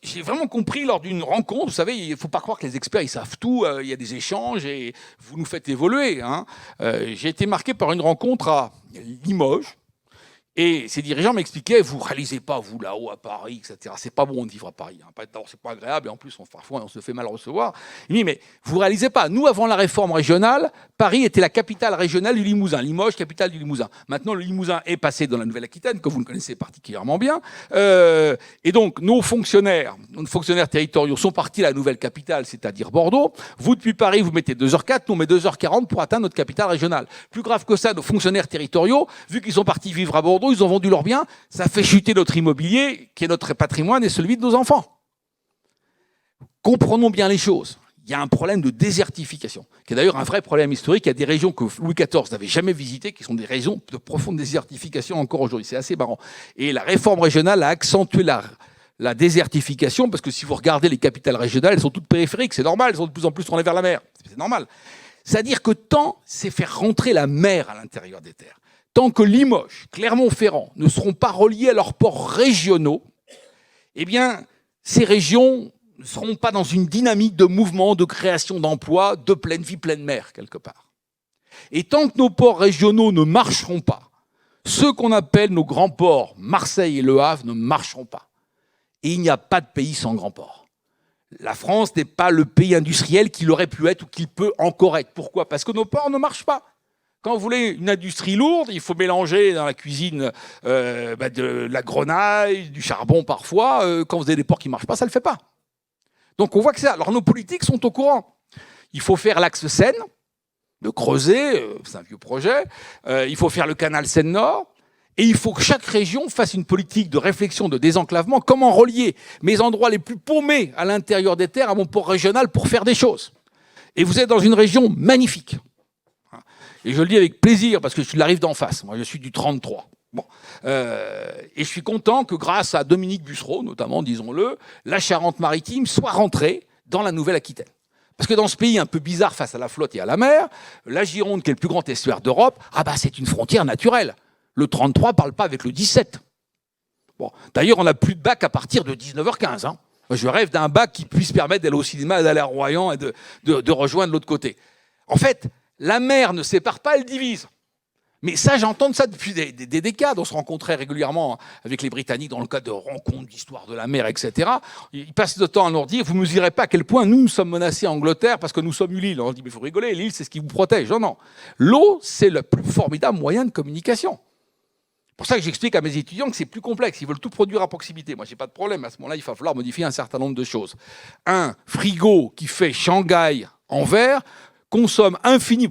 [SPEAKER 2] j'ai vraiment compris lors d'une rencontre, vous savez, il ne faut pas croire que les experts, ils savent tout, il y a des échanges et vous nous faites évoluer. Hein. J'ai été marqué par une rencontre à Limoges, et ces dirigeants m'expliquaient, vous ne réalisez pas, vous, là-haut, à Paris, etc. C'est pas bon de vivre à Paris. Hein. D'abord, c'est pas agréable, et en plus, parfois, on se fait mal recevoir. Il me dit, mais vous ne réalisez pas, nous, avant la réforme régionale, Paris était la capitale régionale du Limousin. Limoges, capitale du Limousin. Maintenant, le Limousin est passé dans la Nouvelle-Aquitaine, que vous ne connaissez particulièrement bien. Et donc, nos fonctionnaires territoriaux sont partis à la nouvelle capitale, c'est-à-dire Bordeaux. Vous, depuis Paris, vous mettez 2h04, nous, on met 2h40 pour atteindre notre capitale régionale. Plus grave que ça, nos fonctionnaires territoriaux, vu qu'ils sont partis vivre à Bordeaux, ils ont vendu leurs biens, ça fait chuter notre immobilier, qui est notre patrimoine et celui de nos enfants. Comprenons bien les choses. Il y a un problème de désertification, qui est d'ailleurs un vrai problème historique. Il y a des régions que Louis XIV n'avait jamais visitées, qui sont des régions de profonde désertification encore aujourd'hui. C'est assez marrant. Et la réforme régionale a accentué la désertification, parce que si vous regardez les capitales régionales, elles sont toutes périphériques, c'est normal, elles sont de plus en plus tournées vers la mer. C'est normal. C'est-à-dire que tant c'est faire rentrer la mer à l'intérieur des terres, tant que Limoges, Clermont-Ferrand ne seront pas reliés à leurs ports régionaux, eh bien, ces régions ne seront pas dans une dynamique de mouvement, de création d'emplois, de pleine vie, pleine mer, quelque part. Et tant que nos ports régionaux ne marcheront pas, ceux qu'on appelle nos grands ports, Marseille et Le Havre, ne marcheront pas. Et il n'y a pas de pays sans grands ports. La France n'est pas le pays industriel qu'il aurait pu être ou qu'il peut encore être. Pourquoi? Parce que nos ports ne marchent pas. Quand vous voulez une industrie lourde, il faut mélanger dans la cuisine de la grenaille, du charbon parfois. Quand vous avez des ports qui ne marchent pas, ça ne le fait pas. Donc on voit que ça. Alors nos politiques sont au courant. Il faut faire l'axe Seine, le creuser, c'est un vieux projet. Il faut faire le canal Seine-Nord. Et il faut que chaque région fasse une politique de réflexion, de désenclavement. Comment relier mes endroits les plus paumés à l'intérieur des terres à mon port régional pour faire des choses? Et vous êtes dans une région magnifique. Et je le dis avec plaisir, parce que je l'arrive d'en face. Moi, je suis du 33. Bon. Et je suis content que grâce à Dominique Bussereau, notamment, disons-le, la Charente-Maritime soit rentrée dans la Nouvelle-Aquitaine. Parce que dans ce pays un peu bizarre face à la flotte et à la mer, la Gironde, qui est le plus grand estuaire d'Europe, c'est une frontière naturelle. Le 33 ne parle pas avec le 17. Bon. D'ailleurs, on n'a plus de bac à partir de 19h15. Moi, je rêve d'un bac qui puisse permettre d'aller au cinéma, d'aller à Royan et de rejoindre l'autre côté. En fait, la mer ne sépare pas, elle divise. Mais ça, j'entends ça depuis des décades. On se rencontrait régulièrement avec les Britanniques dans le cadre de rencontres d'histoire de la mer, etc. Ils passent le temps à nous dire, vous ne mesurez pas à quel point nous sommes menacés en Angleterre parce que nous sommes une île. On dit, mais il faut rigoler, l'île, c'est ce qui vous protège. Non, non. L'eau, c'est le plus formidable moyen de communication. C'est pour ça que j'explique à mes étudiants que c'est plus complexe. Ils veulent tout produire à proximité. Moi, je n'ai pas de problème. À ce moment-là, il va falloir modifier un certain nombre de choses. Un frigo qui fait Shanghai-Anvers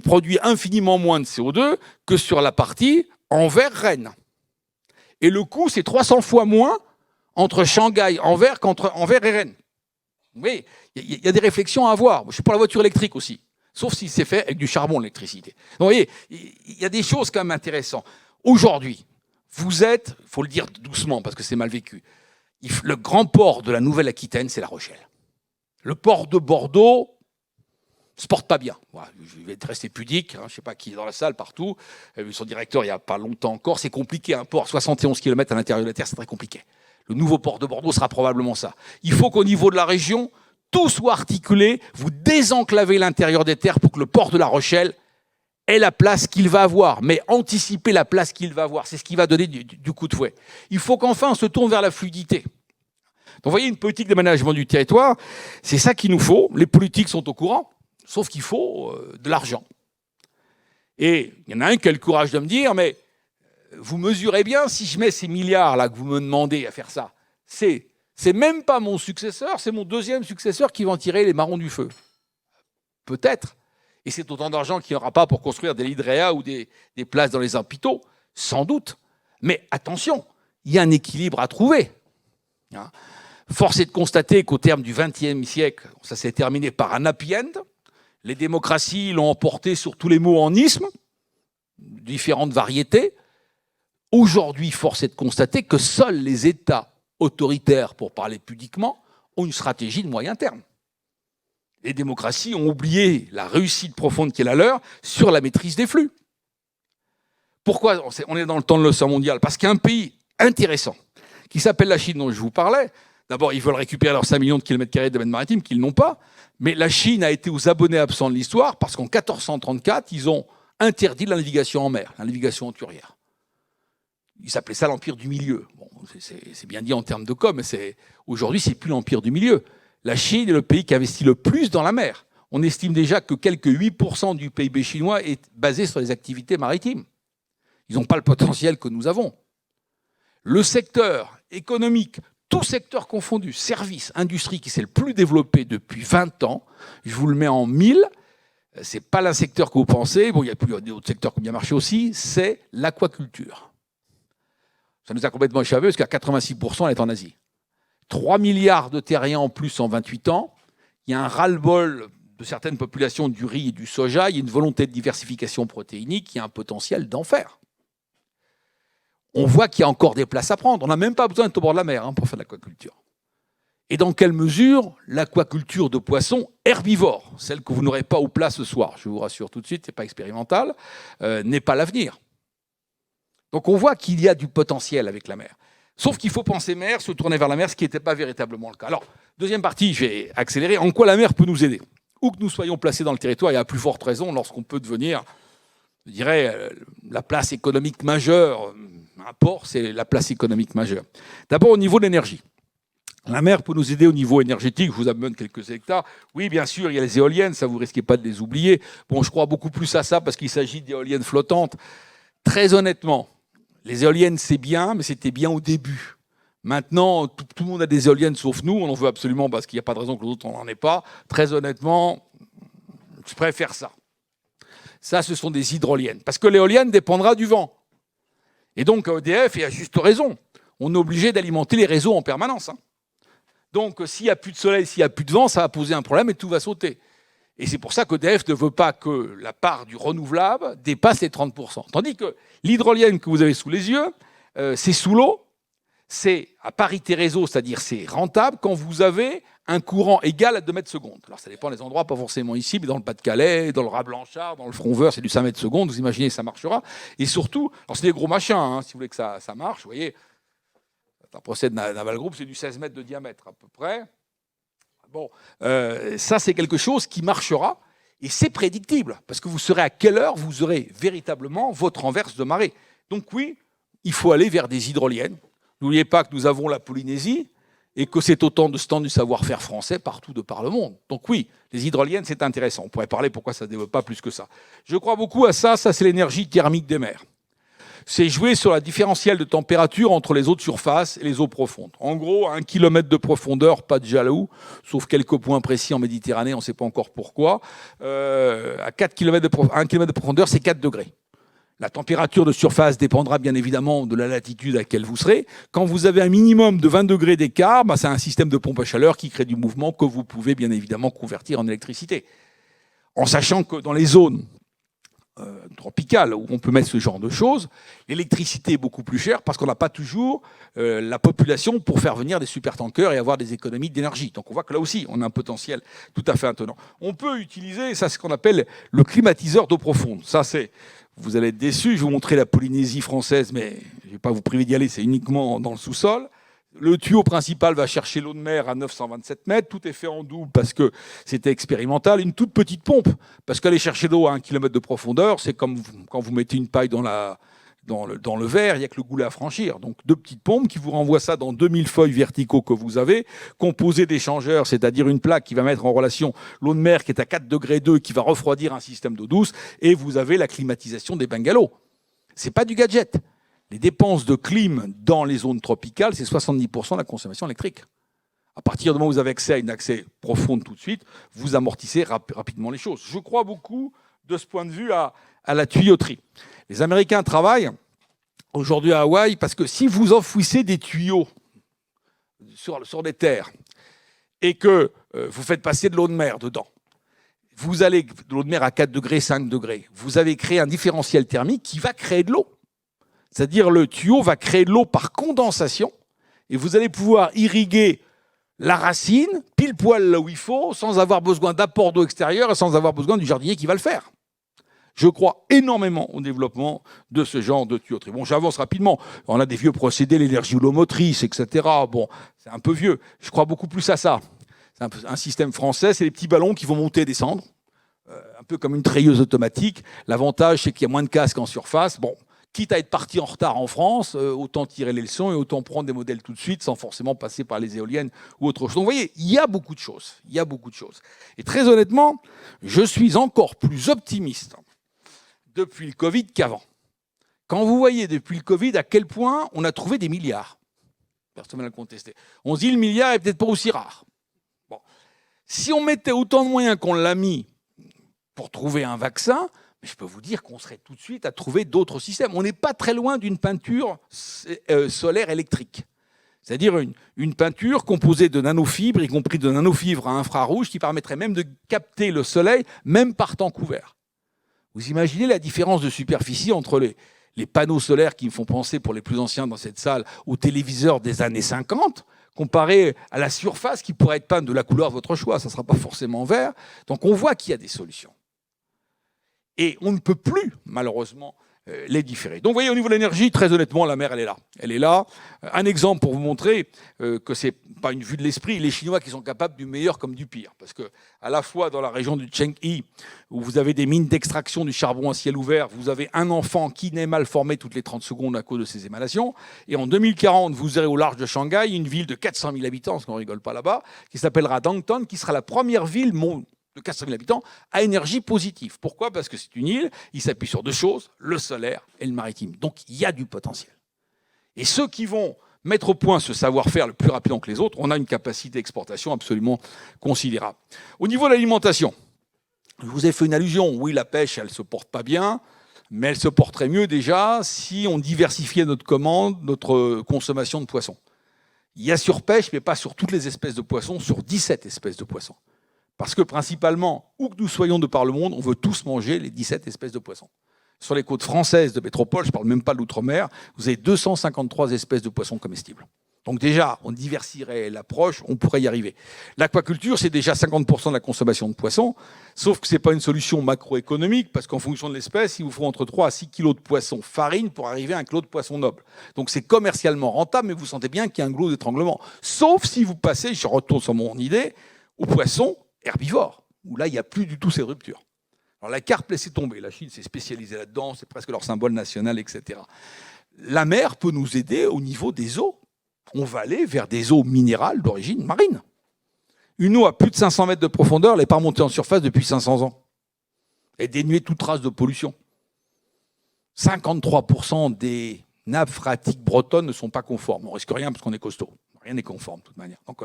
[SPEAKER 2] produit infiniment moins de CO2 que sur la partie Anvers-Rennes. Et le coût, c'est 300 fois moins entre Shanghai-Anvers qu'entre Anvers et Rennes. Vous voyez, il y a des réflexions à avoir. Je suis pour la voiture électrique aussi, sauf si c'est fait avec du charbon, l'électricité. Donc, vous voyez, il y a des choses quand même intéressantes. Aujourd'hui, vous êtes, il faut le dire doucement parce que c'est mal vécu, le grand port de la Nouvelle-Aquitaine, c'est La Rochelle. Le port de Bordeaux ne se porte pas bien. Voilà, je vais rester pudique, je ne sais pas qui est dans la salle, partout. J'ai vu son directeur il n'y a pas longtemps encore. C'est compliqué, un port 71 km à l'intérieur de la Terre, c'est très compliqué. Le nouveau port de Bordeaux sera probablement ça. Il faut qu'au niveau de la région, tout soit articulé. Vous désenclavez l'intérieur des terres pour que le port de La Rochelle ait la place qu'il va avoir. Mais anticiper la place qu'il va avoir, c'est ce qui va donner du coup de fouet. Il faut qu'enfin on se tourne vers la fluidité. Donc vous voyez, une politique d'aménagement du territoire, c'est ça qu'il nous faut. Les politiques sont au courant. Sauf qu'il faut de l'argent. Et il y en a un qui a le courage de me dire, mais vous mesurez bien, si je mets ces milliards-là que vous me demandez à faire ça, c'est même pas mon successeur, c'est mon deuxième successeur qui va en tirer les marrons du feu. Peut-être. Et c'est autant d'argent qu'il n'y aura pas pour construire des lits de réa ou des places dans les hôpitaux. Sans doute. Mais attention, il y a un équilibre à trouver. Force est de constater qu'au terme du XXe siècle, ça s'est terminé par un happy end. Les démocraties l'ont emporté sur tous les mots en isme, différentes variétés. Aujourd'hui, force est de constater que seuls les États autoritaires, pour parler pudiquement, ont une stratégie de moyen terme. Les démocraties ont oublié la réussite profonde qui est la leur sur la maîtrise des flux. Pourquoi on est dans le temps de l'océan mondial? Parce qu'un pays intéressant, qui s'appelle la Chine, dont je vous parlais, d'abord, ils veulent récupérer leurs 5 millions de kilomètres carrés de domaine maritime qu'ils n'ont pas. Mais la Chine a été aux abonnés absents de l'histoire parce qu'en 1434, ils ont interdit la navigation en mer, la navigation hauturière. Ils appelaient ça l'Empire du Milieu. Bon, c'est bien dit en termes de com, mais aujourd'hui, c'est plus l'Empire du Milieu. La Chine est le pays qui investit le plus dans la mer. On estime déjà que quelques 8% du PIB chinois est basé sur les activités maritimes. Ils n'ont pas le potentiel que nous avons. Le secteur économique, tout secteur confondu, services, industrie qui s'est le plus développé depuis 20 ans, je vous le mets en 1000, ce n'est pas le secteur que vous pensez, bon, il y a d'autres secteurs qui ont bien marché aussi, c'est l'aquaculture. Ça nous a complètement échappé parce qu'à 86%, elle est en Asie. 3 milliards de terriens en plus en 28 ans, il y a un ras-le-bol de certaines populations du riz et du soja, il y a une volonté de diversification protéinique, il y a un potentiel d'enfer. On voit qu'il y a encore des places à prendre. On n'a même pas besoin d'être au bord de la mer pour faire de l'aquaculture. Et dans quelle mesure l'aquaculture de poissons herbivores, celle que vous n'aurez pas au plat ce soir, je vous rassure tout de suite, ce n'est pas expérimental, n'est pas l'avenir. Donc on voit qu'il y a du potentiel avec la mer. Sauf qu'il faut penser mer, se tourner vers la mer, ce qui n'était pas véritablement le cas. Alors, deuxième partie, je vais accélérer. En quoi la mer peut nous aider? Où que nous soyons placés dans le territoire, il y a à plus forte raison lorsqu'on peut devenir, je dirais, la place économique majeure. Un port, c'est la place économique majeure. D'abord, au niveau de l'énergie. La mer peut nous aider au niveau énergétique. Je vous amène quelques hectares. Oui, bien sûr, il y a les éoliennes, ça vous risquez pas de les oublier. Bon, je crois beaucoup plus à ça parce qu'il s'agit d'éoliennes flottantes. Très honnêtement, les éoliennes, c'est bien, mais c'était bien au début. Maintenant, tout le monde a des éoliennes sauf nous. On en veut absolument parce qu'il n'y a pas de raison que les autres n'en aient pas. Très honnêtement, je préfère ça. Ça, ce sont des hydroliennes. Parce que l'éolienne dépendra du vent. Et donc, EDF, et à juste raison, on est obligé d'alimenter les réseaux en permanence. Donc, s'il n'y a plus de soleil, s'il n'y a plus de vent, ça va poser un problème et tout va sauter. Et c'est pour ça qu'EDF ne veut pas que la part du renouvelable dépasse les 30%. Tandis que l'hydrolienne que vous avez sous les yeux, c'est sous l'eau, c'est à parité réseau, c'est-à-dire c'est rentable quand vous avez un courant égal à 2 mètres secondes. Alors ça dépend des endroits, pas forcément ici, mais dans le Pas-de-Calais, dans le Raz-Blanchard, dans le Front-Vert, c'est du 5 mètres secondes, vous imaginez ça marchera. Et surtout, alors c'est des gros machins, hein, si vous voulez que ça marche, vous voyez, un procès de Naval Group, c'est du 16 mètres de diamètre à peu près. Bon, ça c'est quelque chose qui marchera, et c'est prédictible, parce que vous saurez à quelle heure vous aurez véritablement votre renverse de marée. Donc oui, il faut aller vers des hydroliennes. N'oubliez pas que nous avons la Polynésie et que c'est autant de stands du savoir-faire français partout de par le monde. Donc oui, les hydroliennes, c'est intéressant. On pourrait parler pourquoi ça ne développe pas plus que ça. Je crois beaucoup à ça, c'est l'énergie thermique des mers. C'est jouer sur la différentielle de température entre les eaux de surface et les eaux profondes. En gros, à 1 km de profondeur, pas de jaloux, sauf quelques points précis en Méditerranée, on ne sait pas encore pourquoi. À 1 km de profondeur, c'est 4 degrés. La température de surface dépendra bien évidemment de la latitude à laquelle vous serez. Quand vous avez un minimum de 20 degrés d'écart, c'est un système de pompe à chaleur qui crée du mouvement que vous pouvez bien évidemment convertir en électricité. En sachant que dans les zones tropicales où on peut mettre ce genre de choses, l'électricité est beaucoup plus chère parce qu'on n'a pas toujours la population pour faire venir des supertankers et avoir des économies d'énergie. Donc on voit que là aussi, on a un potentiel tout à fait attenant. On peut utiliser, ça c'est ce qu'on appelle le climatiseur d'eau profonde. Ça c'est... Vous allez être déçus, je vais vous montrer la Polynésie française, mais je ne vais pas vous priver d'y aller, c'est uniquement dans le sous-sol. Le tuyau principal va chercher l'eau de mer à 927 mètres, tout est fait en double parce que c'était expérimental. Une toute petite pompe, parce qu'aller chercher l'eau à 1 km de profondeur, c'est comme quand vous mettez une paille dans le verre, il n'y a que le goulet à franchir. Donc 2 petites pompes qui vous renvoient ça dans 2000 feuilles verticaux que vous avez, composés d'échangeurs, c'est-à-dire une plaque qui va mettre en relation l'eau de mer qui est à 4 degrés 2, qui va refroidir un système d'eau douce, et vous avez la climatisation des bungalows. C'est pas du gadget. Les dépenses de clim dans les zones tropicales, c'est 70% de la consommation électrique. À partir du moment où vous avez accès à une accès profonde tout de suite, vous amortissez rapidement les choses. Je crois beaucoup, de ce point de vue, à la tuyauterie. Les Américains travaillent aujourd'hui à Hawaï parce que si vous enfouissez des tuyaux sur des terres et que vous faites passer de l'eau de mer dedans, vous allez de l'eau de mer à 4 degrés, 5 degrés, vous avez créé un différentiel thermique qui va créer de l'eau. C'est-à-dire le tuyau va créer de l'eau par condensation et vous allez pouvoir irriguer la racine pile poil là où il faut sans avoir besoin d'apport d'eau extérieure et sans avoir besoin du jardinier qui va le faire. Je crois énormément au développement de ce genre de tuyauterie. Bon, j'avance rapidement. On a des vieux procédés, l'énergie houlomotrice, etc. Bon, c'est un peu vieux. Je crois beaucoup plus à ça. C'est un système français, c'est les petits ballons qui vont monter et descendre, un peu comme une treilleuse automatique. L'avantage, c'est qu'il y a moins de casques en surface. Bon, quitte à être parti en retard en France, autant tirer les leçons et autant prendre des modèles tout de suite sans forcément passer par les éoliennes ou autre chose. Donc vous voyez, il y a beaucoup de choses. Il y a beaucoup de choses. Et très honnêtement, je suis encore plus optimiste depuis le Covid qu'avant. Quand vous voyez depuis le Covid à quel point on a trouvé des milliards, personne ne l'a contesté. On se dit le milliard est peut-être pas aussi rare. Bon. Si on mettait autant de moyens qu'on l'a mis pour trouver un vaccin, je peux vous dire qu'on serait tout de suite à trouver d'autres systèmes. On n'est pas très loin d'une peinture solaire électrique. C'est-à-dire une peinture composée de nanofibres, y compris de nanofibres à infrarouge, qui permettrait même de capter le soleil, même par temps couvert. Vous imaginez la différence de superficie entre les panneaux solaires qui me font penser, pour les plus anciens dans cette salle, aux téléviseurs des années 50, comparé à la surface qui pourrait être peinte de la couleur de votre choix. Ça ne sera pas forcément vert. Donc on voit qu'il y a des solutions. Et on ne peut plus, malheureusement, les différer. Donc vous voyez, au niveau de l'énergie, très honnêtement, la mer, elle est là. Elle est là. Un exemple pour vous montrer que ce n'est pas une vue de l'esprit, les Chinois qui sont capables du meilleur comme du pire. Parce que à la fois dans la région du Chenghe, où vous avez des mines d'extraction du charbon à ciel ouvert, vous avez un enfant qui naît mal formé toutes les 30 secondes à cause de ses émanations. Et en 2040, vous aurez au large de Shanghai une ville de 400 000 habitants, parce qu'on ne rigole pas là-bas, qui s'appellera Dangtan, qui sera la première ville de 400 000 habitants, à énergie positive. Pourquoi ? Parce que c'est une île, il s'appuie sur 2 choses, le solaire et le maritime. Donc il y a du potentiel. Et ceux qui vont mettre au point ce savoir-faire le plus rapidement que les autres, on a une capacité d'exportation absolument considérable. Au niveau de l'alimentation, je vous ai fait une allusion, oui, la pêche, elle ne se porte pas bien, mais elle se porterait mieux déjà si on diversifiait notre consommation de poissons. Il y a surpêche, mais pas sur toutes les espèces de poissons, sur 17 espèces de poissons. Parce que principalement, où que nous soyons de par le monde, on veut tous manger les 17 espèces de poissons. Sur les côtes françaises de métropole, je ne parle même pas de l'outre-mer, vous avez 253 espèces de poissons comestibles. Donc déjà, on diversifierait l'approche, on pourrait y arriver. L'aquaculture, c'est déjà 50% de la consommation de poissons, sauf que ce n'est pas une solution macroéconomique, parce qu'en fonction de l'espèce, il vous faut entre 3 à 6 kilos de poisson farine pour arriver à 1 kilo de poisson noble. Donc c'est commercialement rentable, mais vous sentez bien qu'il y a un goulot d'étranglement. Sauf si vous passez, je retourne sur mon idée, aux poissons herbivores, où là, il n'y a plus du tout ces ruptures. Alors la carpe, laissez tomber. La Chine s'est spécialisée là-dedans, c'est presque leur symbole national, etc. La mer peut nous aider au niveau des eaux. On va aller vers des eaux minérales d'origine marine. Une eau à plus de 500 mètres de profondeur, elle n'est pas remontée en surface depuis 500 ans. Elle est dénuée de toute trace de pollution. 53% des nappes phréatiques bretonnes ne sont pas conformes. On risque rien parce qu'on est costaud. Rien n'est conforme de toute manière. Donc,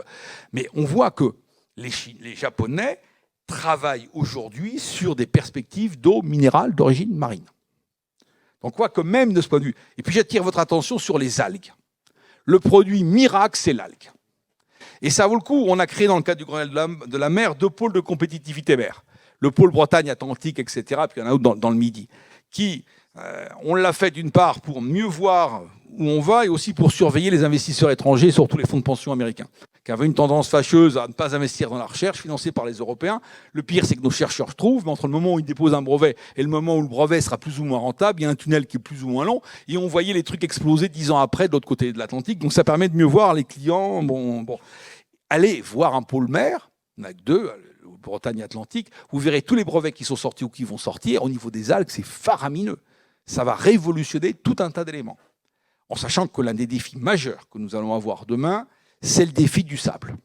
[SPEAKER 2] mais on voit que les Japonais travaillent aujourd'hui sur des perspectives d'eau minérale d'origine marine. Donc, quoi que même de ce point de vue. Et puis, j'attire votre attention sur les algues. Le produit miracle, c'est l'algue. Et ça vaut le coup. On a créé, dans le cadre du Grenelle de la mer, 2 pôles de compétitivité mer. Le pôle Bretagne, Atlantique, etc., puis il y en a un autre dans le Midi, qui, on l'a fait d'une part pour mieux voir où on va et aussi pour surveiller les investisseurs étrangers, surtout les fonds de pension américains, qui avaient une tendance fâcheuse à ne pas investir dans la recherche financée par les Européens. Le pire, c'est que nos chercheurs trouvent, mais entre le moment où ils déposent un brevet et le moment où le brevet sera plus ou moins rentable, il y a un tunnel qui est plus ou moins long, et on voyait les trucs exploser 10 ans après de l'autre côté de l'Atlantique. Donc ça permet de mieux voir les clients. Bon. Allez voir un pôle mer, on a que 2, Bretagne et Atlantique, vous verrez tous les brevets qui sont sortis ou qui vont sortir. Au niveau des algues, c'est faramineux. Ça va révolutionner tout un tas d'éléments. En sachant que l'un des défis majeurs que nous allons avoir demain, c'est le défi du sable.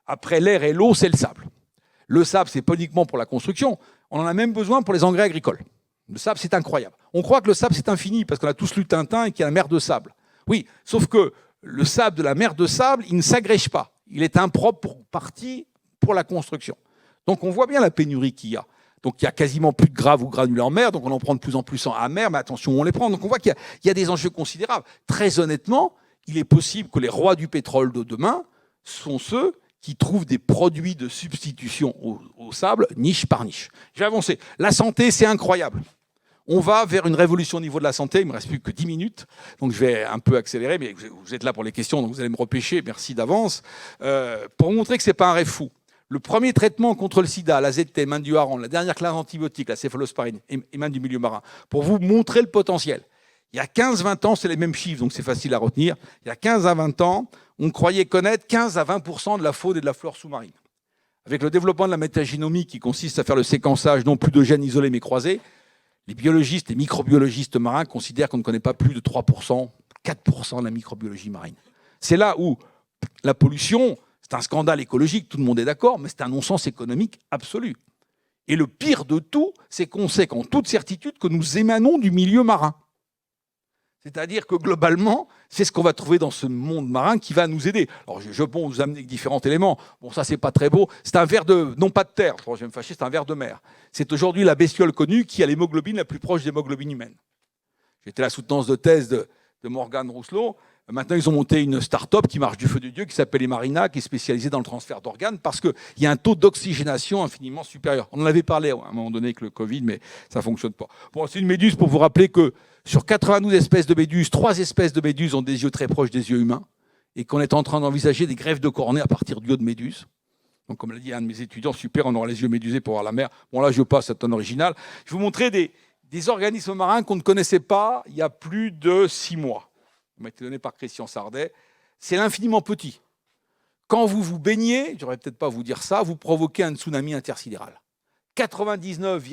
[SPEAKER 2] Après l'air et l'eau, c'est le sable. Le sable, c'est pas uniquement pour la construction, on en a même besoin pour les engrais agricoles. Le sable, c'est incroyable. On croit que le sable, c'est infini, parce qu'on a tous lu Tintin et qu'il y a la mer de sable. Oui, sauf que le sable de la mer de sable, il ne s'agrège pas. Il est impropre pour partie pour la construction. Donc on voit bien la pénurie qu'il y a. Donc il y a quasiment plus de graves ou granulés en mer, donc on en prend de plus en plus en mer, mais attention où on les prend. Donc on voit qu'il y a des enjeux considérables. Très honnêtement, il est possible que les rois du pétrole de demain sont ceux qui trouvent des produits de substitution au sable, niche par niche. Je vais avancer. La santé, c'est incroyable. On va vers une révolution au niveau de la santé. Il ne me reste plus que 10 minutes, donc je vais un peu accélérer, mais vous êtes là pour les questions, donc vous allez me repêcher, merci d'avance. Pour montrer que ce n'est pas un rêve fou. Le premier traitement contre le sida, la ZT, main du hareng, la dernière classe antibiotique, la céphalosparine, et main du milieu marin, pour vous montrer le potentiel. Il y a 15-20 ans, c'est les mêmes chiffres, donc c'est facile à retenir. Il y a 15 à 20 ans, on croyait connaître 15 à 20% de la faune et de la flore sous-marine. Avec le développement de la métagénomie, qui consiste à faire le séquençage non plus de gènes isolés mais croisés, les biologistes et microbiologistes marins considèrent qu'on ne connaît pas plus de 3%, 4% de la microbiologie marine. C'est là où la pollution, c'est un scandale écologique, tout le monde est d'accord, mais c'est un non-sens économique absolu. Et le pire de tout, c'est qu'on sait qu'en toute certitude que nous émanons du milieu marin. C'est-à-dire que globalement, c'est ce qu'on va trouver dans ce monde marin qui va nous aider. Alors je peux vous amener avec différents éléments. Bon, ça, c'est pas très beau. C'est un ver de, non pas de terre, je vais me fâcher, c'est un ver de mer. C'est aujourd'hui la bestiole connue qui a l'hémoglobine la plus proche de l'hémoglobine humaine. J'étais la soutenance de thèse de Morgane Rousselot. Maintenant, ils ont monté une start-up qui marche du feu de Dieu, qui s'appelle Emarina, qui est spécialisée dans le transfert d'organes, parce qu'il y a un taux d'oxygénation infiniment supérieur. On en avait parlé à un moment donné avec le Covid, mais ça ne fonctionne pas. Bon, c'est une méduse pour vous rappeler que sur 92 espèces de méduses, 3 espèces de méduses ont des yeux très proches des yeux humains, et qu'on est en train d'envisager des greffes de cornée à partir d'yeux de méduses. Donc, comme l'a dit un de mes étudiants, super, on aura les yeux médusés pour voir la mer. Bon, là, je passe, c'est un original. Je vais vous montrer des organismes marins qu'on ne connaissait pas il y a plus de 6 mois. Ça m'a été donné par Christian Sardet. C'est l'infiniment petit. Quand vous vous baignez, je ne devrais peut-être pas vous dire ça, vous provoquez un tsunami intersidéral. 99,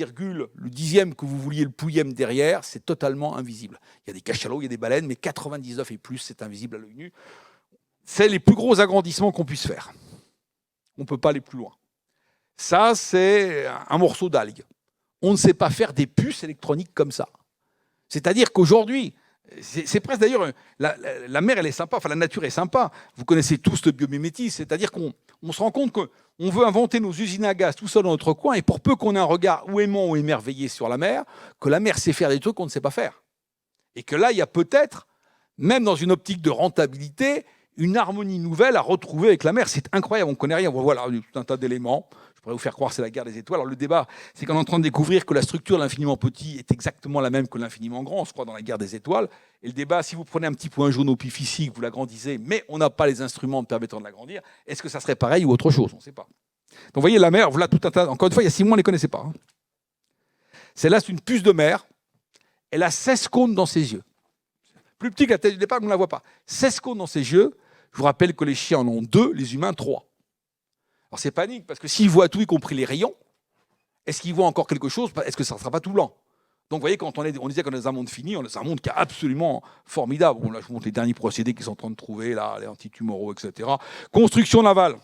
[SPEAKER 2] le dixième que vous vouliez le pouillème derrière, c'est totalement invisible. Il y a des cachalots, il y a des baleines, mais 99 et plus, c'est invisible à l'œil nu. C'est les plus gros agrandissements qu'on puisse faire. On ne peut pas aller plus loin. Ça, c'est un morceau d'algue. On ne sait pas faire des puces électroniques comme ça. C'est-à-dire qu'aujourd'hui, c'est presque d'ailleurs, la mer, elle est sympa, enfin la nature est sympa. Vous connaissez tous le biomimétisme, c'est-à-dire qu'on se rend compte qu'on veut inventer nos usines à gaz tout seul dans notre coin, et pour peu qu'on ait un regard ou aimant ou émerveillé sur la mer, que la mer sait faire des trucs qu'on ne sait pas faire. Et que là, il y a peut-être, même dans une optique de rentabilité, une harmonie nouvelle à retrouver avec la mer. C'est incroyable, on ne connaît rien. Voilà, tout un tas d'éléments. Je pourrais vous faire croire que c'est la guerre des étoiles. Alors le débat, c'est qu'on est en train de découvrir que la structure de l'infiniment petit est exactement la même que l'infiniment grand. On se croit dans la guerre des étoiles. Et le débat, si vous prenez un petit point jaune au pif ici, que vous l'agrandissez, mais on n'a pas les instruments permettant de l'agrandir, est-ce que ça serait pareil ou autre chose? On ne sait pas. Donc vous voyez, la mer, voilà tout un tas. Encore une fois, il y a 6 mois, on ne les connaissait pas. Celle-là, c'est une puce de mer. Elle a 16 cônes dans ses yeux. Plus petit que la tête du départ, on ne la voit pas. 16 cônes dans ses yeux. Je vous rappelle que les chiens en ont 2, les humains 3. Alors c'est panique, parce que s'ils voient tout, y compris les rayons, est-ce qu'ils voient encore quelque chose? Est-ce que ça ne sera pas tout blanc? Donc vous voyez, quand on disait qu'on est dans un monde fini, on est dans un monde qui est absolument formidable. Bon, là, je vous montre les derniers procédés qu'ils sont en train de trouver, là, les antitumoraux, etc. Construction navale.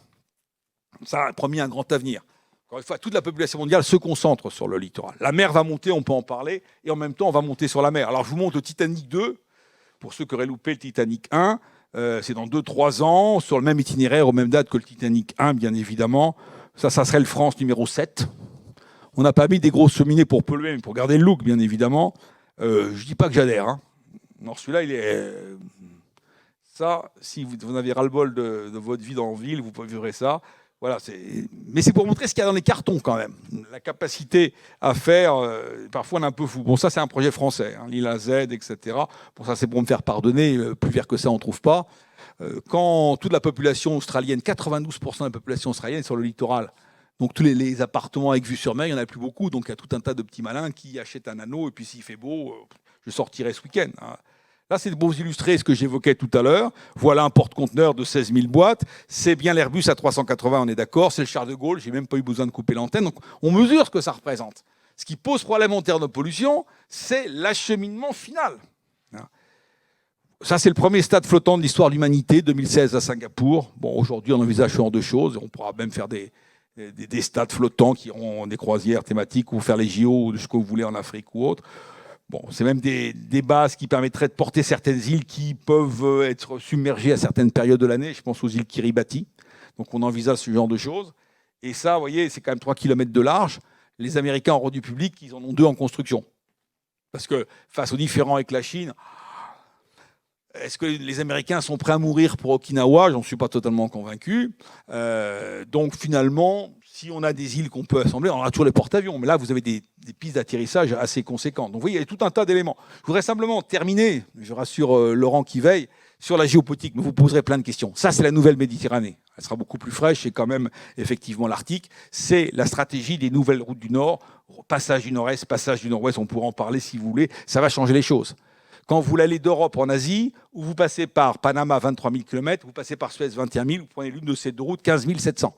[SPEAKER 2] Ça a promis un grand avenir. Encore une fois, toute la population mondiale se concentre sur le littoral. La mer va monter, on peut en parler, et en même temps, on va monter sur la mer. Alors je vous montre le Titanic 2, pour ceux qui auraient loupé le Titanic 1. C'est dans 2-3 ans, sur le même itinéraire, aux mêmes dates que le Titanic 1, bien évidemment. Ça serait le France numéro 7. On n'a pas mis des grosses cheminées pour polluer, mais pour garder le look, bien évidemment. Je ne dis pas que j'adhère. Hein. Non, celui-là, il est... Ça, si vous avez ras-le-bol de votre vie dans la ville, vous verrez ça. Voilà, mais c'est pour montrer ce qu'il y a dans les cartons, quand même. La capacité à faire, parfois on est un peu fou. Bon, ça, c'est un projet français, hein, l'île AZ, etc. Bon, ça, c'est pour me faire pardonner. Plus vert que ça, on ne trouve pas. Quand toute la population australienne, 92% de la population australienne est sur le littoral, donc tous les appartements avec vue sur mer, il n'y en a plus beaucoup. Donc il y a tout un tas de petits malins qui achètent un anneau, et puis s'il fait beau, je sortirai ce week-end. Hein. Là, c'est pour vous illustrer ce que j'évoquais tout à l'heure. Voilà un porte-conteneur de 16 000 boîtes. C'est bien l'Airbus A380, on est d'accord. C'est le Charles de Gaulle. J'ai même pas eu besoin de couper l'antenne. Donc, on mesure ce que ça représente. Ce qui pose problème en termes de pollution, c'est l'acheminement final. Ça, c'est le premier stade flottant de l'histoire de l'humanité, 2016 à Singapour. Bon, aujourd'hui, on envisage ce genre de choses. On pourra même faire des stades flottants qui auront des croisières thématiques ou faire les JO ou ce que vous voulez en Afrique ou autre. Bon, c'est même des bases qui permettraient de porter certaines îles qui peuvent être submergées à certaines périodes de l'année. Je pense aux îles Kiribati. Donc on envisage ce genre de choses. Et ça, vous voyez, c'est quand même 3 km de large. Les Américains ont rendu public qu'ils en ont 2 en construction. Parce que face aux différends avec la Chine, est-ce que les Américains sont prêts à mourir pour Okinawa? J'en suis pas totalement convaincu. Donc finalement, si on a des îles qu'on peut assembler, on a toujours les porte-avions. Mais là, vous avez des pistes d'atterrissage assez conséquentes. Donc vous voyez, il y a tout un tas d'éléments. Je voudrais simplement terminer, je rassure Laurent qui veille, sur la géopolitique. Mais vous poserez plein de questions. Ça, c'est la nouvelle Méditerranée. Elle sera beaucoup plus fraîche. C'est quand même effectivement l'Arctique. C'est la stratégie des nouvelles routes du Nord. Passage du Nord-Est, passage du Nord-Ouest, on pourra en parler si vous voulez. Ça va changer les choses. Quand vous allez d'Europe en Asie, où vous passez par Panama, 23 000 km, vous passez par Suez, 21 000, vous prenez l'une de ces 2 routes, 15 700.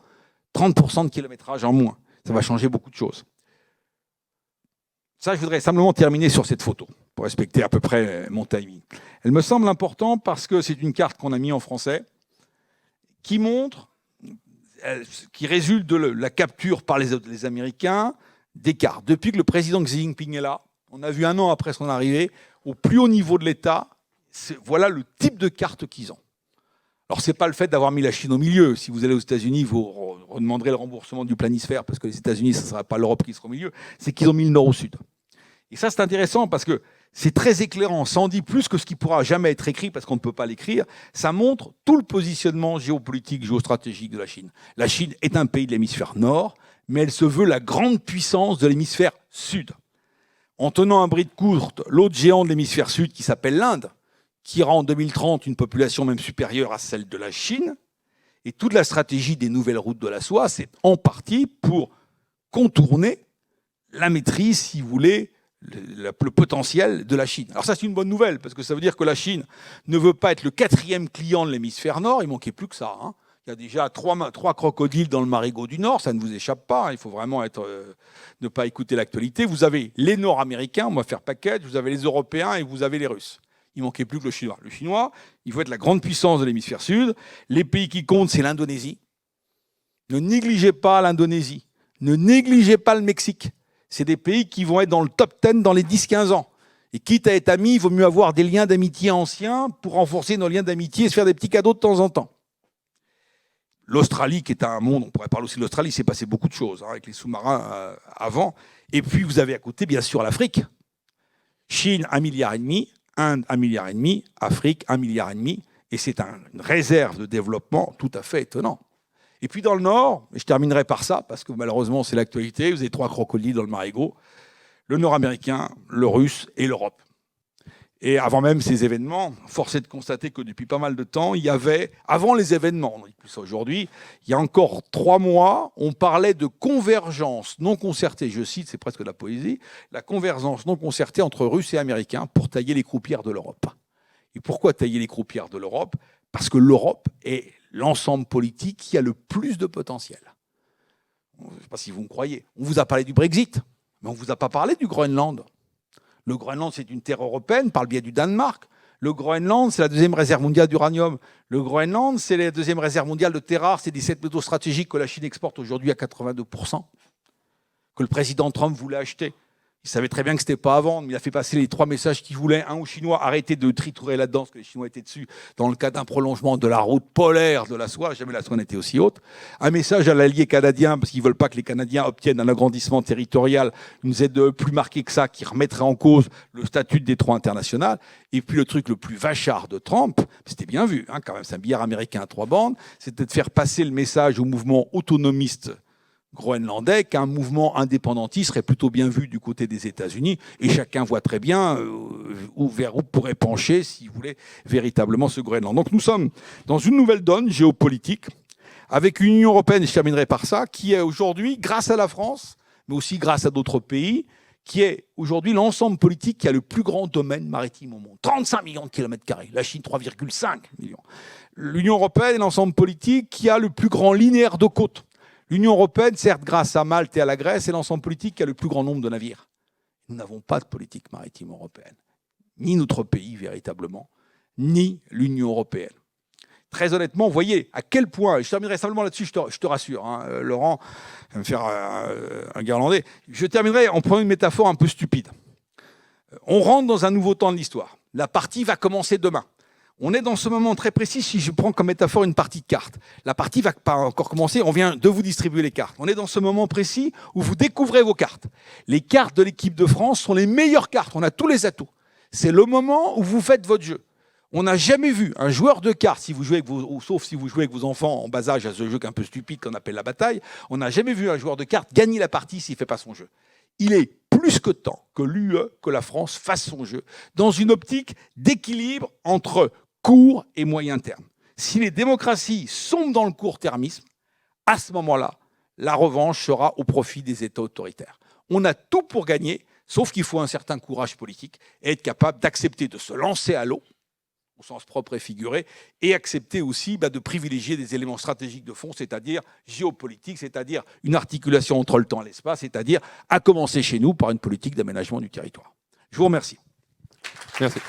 [SPEAKER 2] 30% de kilométrage en moins. Ça va changer beaucoup de choses. Ça, je voudrais simplement terminer sur cette photo, pour respecter à peu près mon timing. Elle me semble importante parce que c'est une carte qu'on a mise en français, qui montre, qui résulte de la capture par les Américains des cartes. Depuis que le président Xi Jinping est là, on a vu 1 an après son arrivée, au plus haut niveau de l'État, voilà le type de carte qu'ils ont. Alors, ce n'est pas le fait d'avoir mis la Chine au milieu. Si vous allez aux États-Unis, vous demanderez le remboursement du planisphère, parce que les États-Unis, ce ne sera pas l'Europe qui sera au milieu. C'est qu'ils ont mis le nord au sud. Et ça, c'est intéressant parce que c'est très éclairant. Ça en dit plus que ce qui pourra jamais être écrit, parce qu'on ne peut pas l'écrire. Ça montre tout le positionnement géopolitique, géostratégique de la Chine. La Chine est un pays de l'hémisphère nord, mais elle se veut la grande puissance de l'hémisphère sud. En tenant un bris de courte, l'autre géant de l'hémisphère sud, qui s'appelle l'Inde, qui aura en 2030 une population même supérieure à celle de la Chine. Et toute la stratégie des nouvelles routes de la soie, c'est en partie pour contourner la maîtrise, si vous voulez, le potentiel de la Chine. Alors ça, c'est une bonne nouvelle, parce que ça veut dire que la Chine ne veut pas être le 4e client de l'hémisphère nord. Il ne manquait plus que ça. Hein. Il y a déjà 3 crocodiles dans le Marigot du Nord, ça ne vous échappe pas. Hein. Il faut vraiment ne pas écouter l'actualité. Vous avez les Nord-Américains, on va faire package, vous avez les Européens et vous avez les Russes. Il ne manquait plus que le Chinois. Le Chinois, il faut être la grande puissance de l'hémisphère sud. Les pays qui comptent, c'est l'Indonésie. Ne négligez pas l'Indonésie. Ne négligez pas le Mexique. C'est des pays qui vont être dans le top 10 dans les 10-15 ans. Et quitte à être amis, il vaut mieux avoir des liens d'amitié anciens pour renforcer nos liens d'amitié et se faire des petits cadeaux de temps en temps. L'Australie, qui est un monde, on pourrait parler aussi de l'Australie, il s'est passé beaucoup de choses avec les sous-marins avant. Et puis vous avez à côté, bien sûr, l'Afrique. Chine, 1,5 milliard. Inde, 1,5 milliard. Afrique, 1,5 milliard. Et c'est une réserve de développement tout à fait étonnant. Et puis dans le Nord, et je terminerai par ça, parce que malheureusement c'est l'actualité, vous avez 3 crocodiles dans le Marigot, le Nord-américain, le Russe et l'Europe. Et avant même ces événements, force est de constater que depuis pas mal de temps, il y avait, avant les événements, on dit plus ça aujourd'hui, il y a encore 3 mois, on parlait de convergence non concertée, je cite, c'est presque de la poésie, la convergence non concertée entre Russes et Américains pour tailler les croupières de l'Europe. Et pourquoi tailler les croupières de l'Europe? Parce que l'Europe est l'ensemble politique qui a le plus de potentiel. Je ne sais pas si vous me croyez. On vous a parlé du Brexit, mais on ne vous a pas parlé du Groenland. Le Groenland, c'est une terre européenne par le biais du Danemark. Le Groenland, c'est la 2e réserve mondiale d'uranium. Le Groenland, c'est la 2e réserve mondiale de terres rares. C'est 17 métaux stratégiques que la Chine exporte aujourd'hui à 82%, que le président Trump voulait acheter. Il savait très bien que ce n'était pas à vendre, mais il a fait passer les 3 messages qu'il voulait. Un aux Chinois, arrêtez de tritourer là-dedans, parce que les Chinois étaient dessus, dans le cas d'un prolongement de la route polaire de la soie. Jamais la soie n'était aussi haute. Un message à l'allié canadien, parce qu'ils ne veulent pas que les Canadiens obtiennent un agrandissement territorial, une aide plus marquée que ça, qui remettrait en cause le statut de détroit international. Et puis le truc le plus vachard de Trump, c'était bien vu, hein, quand même, c'est un billard américain à 3 bandes, c'était de faire passer le message au mouvement autonomiste groenlandais qu'un mouvement indépendantiste serait plutôt bien vu du côté des États-Unis, et chacun voit très bien vers où pourrait pencher, s'il voulait, véritablement ce Groenland. Donc nous sommes dans une nouvelle donne géopolitique, avec une Union européenne, et je terminerai par ça, qui est aujourd'hui, grâce à la France, mais aussi grâce à d'autres pays, qui est aujourd'hui l'ensemble politique qui a le plus grand domaine maritime au monde. 35 millions de kilomètres carrés, la Chine 3,5 millions. L'Union européenne est l'ensemble politique qui a le plus grand linéaire de côtes. L'Union européenne, certes, grâce à Malte et à la Grèce, est l'ensemble politique qui a le plus grand nombre de navires. Nous n'avons pas de politique maritime européenne. Ni notre pays, véritablement, ni l'Union européenne. Très honnêtement, vous voyez à quel point, et je terminerai simplement là-dessus, je te rassure, hein, Laurent va me faire un guirlandais, je terminerai en prenant une métaphore un peu stupide. On rentre dans un nouveau temps de l'histoire. La partie va commencer demain. On est dans ce moment très précis, si je prends comme métaphore une partie de cartes. La partie va pas encore commencer, on vient de vous distribuer les cartes. On est dans ce moment précis où vous découvrez vos cartes. Les cartes de l'équipe de France sont les meilleures cartes, on a tous les atouts. C'est le moment où vous faites votre jeu. On n'a jamais vu un joueur de cartes, si vous jouez avec sauf si vous jouez avec vos enfants en bas âge à ce jeu un peu stupide qu'on appelle la bataille, on n'a jamais vu un joueur de cartes gagner la partie s'il ne fait pas son jeu. Il est plus que temps que l'UE, que la France fasse son jeu, dans une optique d'équilibre entre court et moyen terme. Si les démocraties sont dans le court-termisme, à ce moment-là, la revanche sera au profit des États autoritaires. On a tout pour gagner, sauf qu'il faut un certain courage politique et être capable d'accepter de se lancer à l'eau, au sens propre et figuré, et accepter aussi de privilégier des éléments stratégiques de fond, c'est-à-dire géopolitique, c'est-à-dire une articulation entre le temps et l'espace, c'est-à-dire à commencer chez nous par une politique d'aménagement du territoire. Je vous remercie.
[SPEAKER 1] Merci.